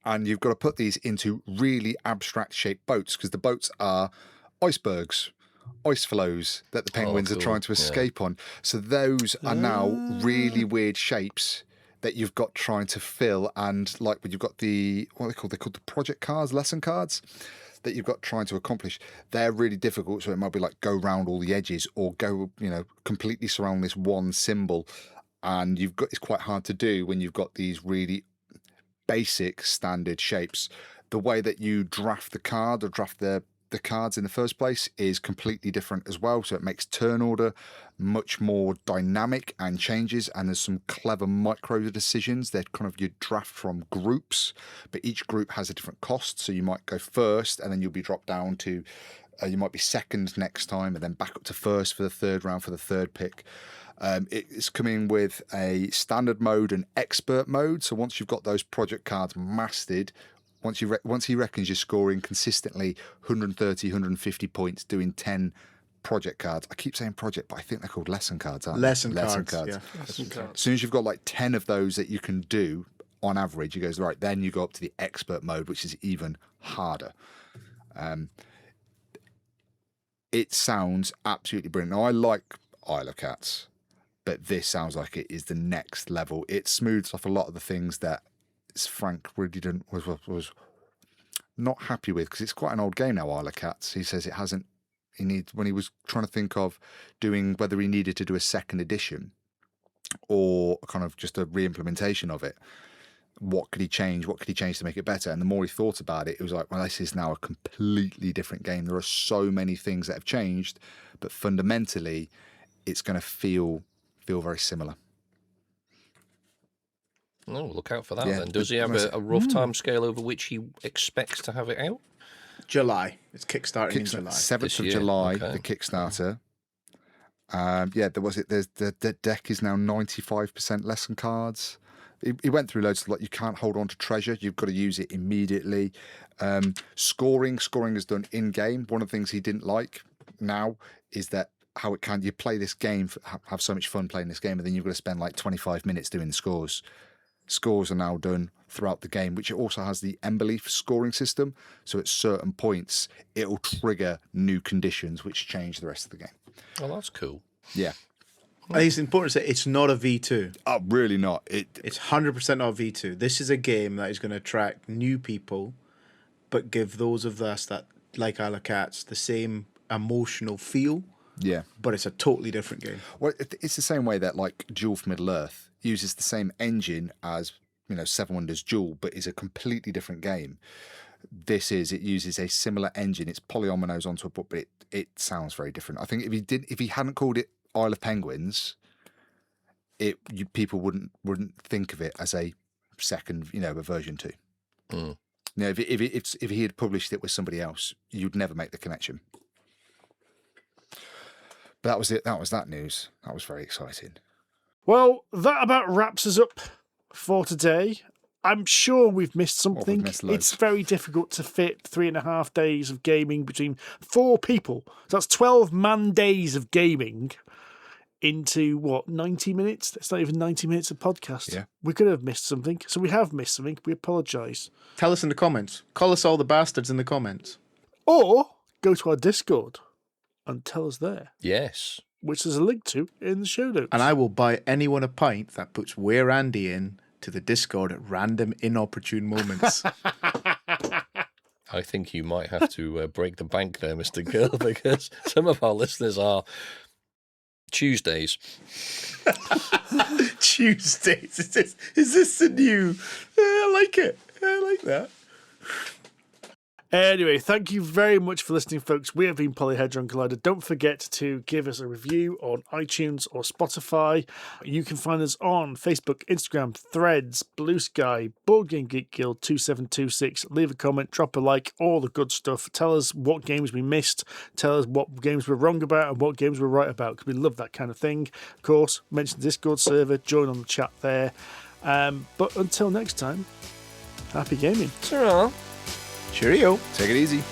And you've got to put these into really abstract shaped boats because the boats are icebergs, ice flows that the penguins are trying to escape on. So those are now really weird shapes that you've got trying to fill. And like when you've got the, what are they called? They're called the project cards, lesson cards that you've got trying to accomplish. They're really difficult. So it might be like go round all the edges or go, completely surround this one symbol. And it's quite hard to do when you've got these really basic standard shapes. The way that you draft the card or draft the cards in the first place is completely different as well. So it makes turn order much more dynamic and changes. And there's some clever micro decisions that kind of you draft from groups, but each group has a different cost. So you might go first and then you'll be dropped down to, you might be second next time and then back up to first for the third round for the third pick. It's coming with a standard mode and expert mode. So once you've got those project cards mastered, once he reckons you're scoring consistently 130, 150 points doing 10 project cards. I keep saying project, but I think they're called lesson cards, aren't they? Lesson cards. Yeah. Lesson cards. As soon as you've got like 10 of those that you can do on average, he goes, right, then you go up to the expert mode, which is even harder. It sounds absolutely brilliant. Now, I like Isle of Cats, but this sounds like it is the next level. It smooths off a lot of the things that Frank really was not happy with, because it's quite an old game now, Isle of Cats. He says it hasn't. When he was trying to think of doing whether he needed to do a second edition or kind of just a re-implementation of it, what could he change? What could he change to make it better? And the more he thought about it, it was like, well, this is now a completely different game. There are so many things that have changed, but fundamentally, it's going to feel very similar. Oh, look out for that then. Does he have a rough time scale over which he expects to have it out? July. It's kickstarting in July. 7th of July, the Kickstarter. The deck is now 95% lesson cards. He went through loads of you can't hold on to treasure. You've got to use it immediately. Scoring is done in game. One of the things he didn't like now is that how it can you play this game, have so much fun playing this game, and then you've got to spend like 25 minutes doing the scores. Scores are now done throughout the game, which also has the Emberleaf scoring system. So at certain points, it'll trigger new conditions, which change the rest of the game. Oh, that's cool. Yeah. I think it's important to say it's not a V2. Oh, really not. It's 100% not a V2. This is a game that is going to attract new people, but give those of us that like Isle of Cats the same emotional feel. Yeah. But it's a totally different game. Well, it's the same way that like Duel for Middle-earth uses the same engine as, Seven Wonders Duel, but is a completely different game. It uses a similar engine. It's polyominoes onto a book, but it sounds very different. I think if he hadn't called it Isle of Penguins, people wouldn't think of it as a second, a version 2. Mm. If he had published it with somebody else, you'd never make the connection. But that was it. That was that news. That was very exciting. Well, that about wraps us up for today. I'm sure we've missed something. It's very difficult to fit 3.5 days of gaming between 4 people. So that's 12 man days of gaming into 90 minutes? That's not even 90 minutes of podcast. Yeah. We could have missed something. So we have missed something. We apologise. Tell us in the comments. Call us all the bastards in the comments. Or go to our Discord and tell us there. Yes. Which there's a link to in the show notes. And I will buy anyone a pint that puts Where Andy in to the Discord at random inopportune moments. I think you might have to break the bank there, Mr. Gill, because some of our listeners are Tuesdays. Tuesdays? Is this the new... I like it. I like that. Anyway, thank you very much for listening, folks. We have been Polyhedron Collider. Don't forget to give us a review on iTunes or Spotify. You can find us on Facebook, Instagram, Threads, Blue Sky, Board Game Geek Guild 2726. Leave a comment, drop a like, all the good stuff. Tell us what games we missed. Tell us what games we're wrong about and what games we're right about, because we love that kind of thing. Of course, mention the Discord server, join on the chat there. But until next time, happy gaming. Ta-ra. Cheerio. Take it easy.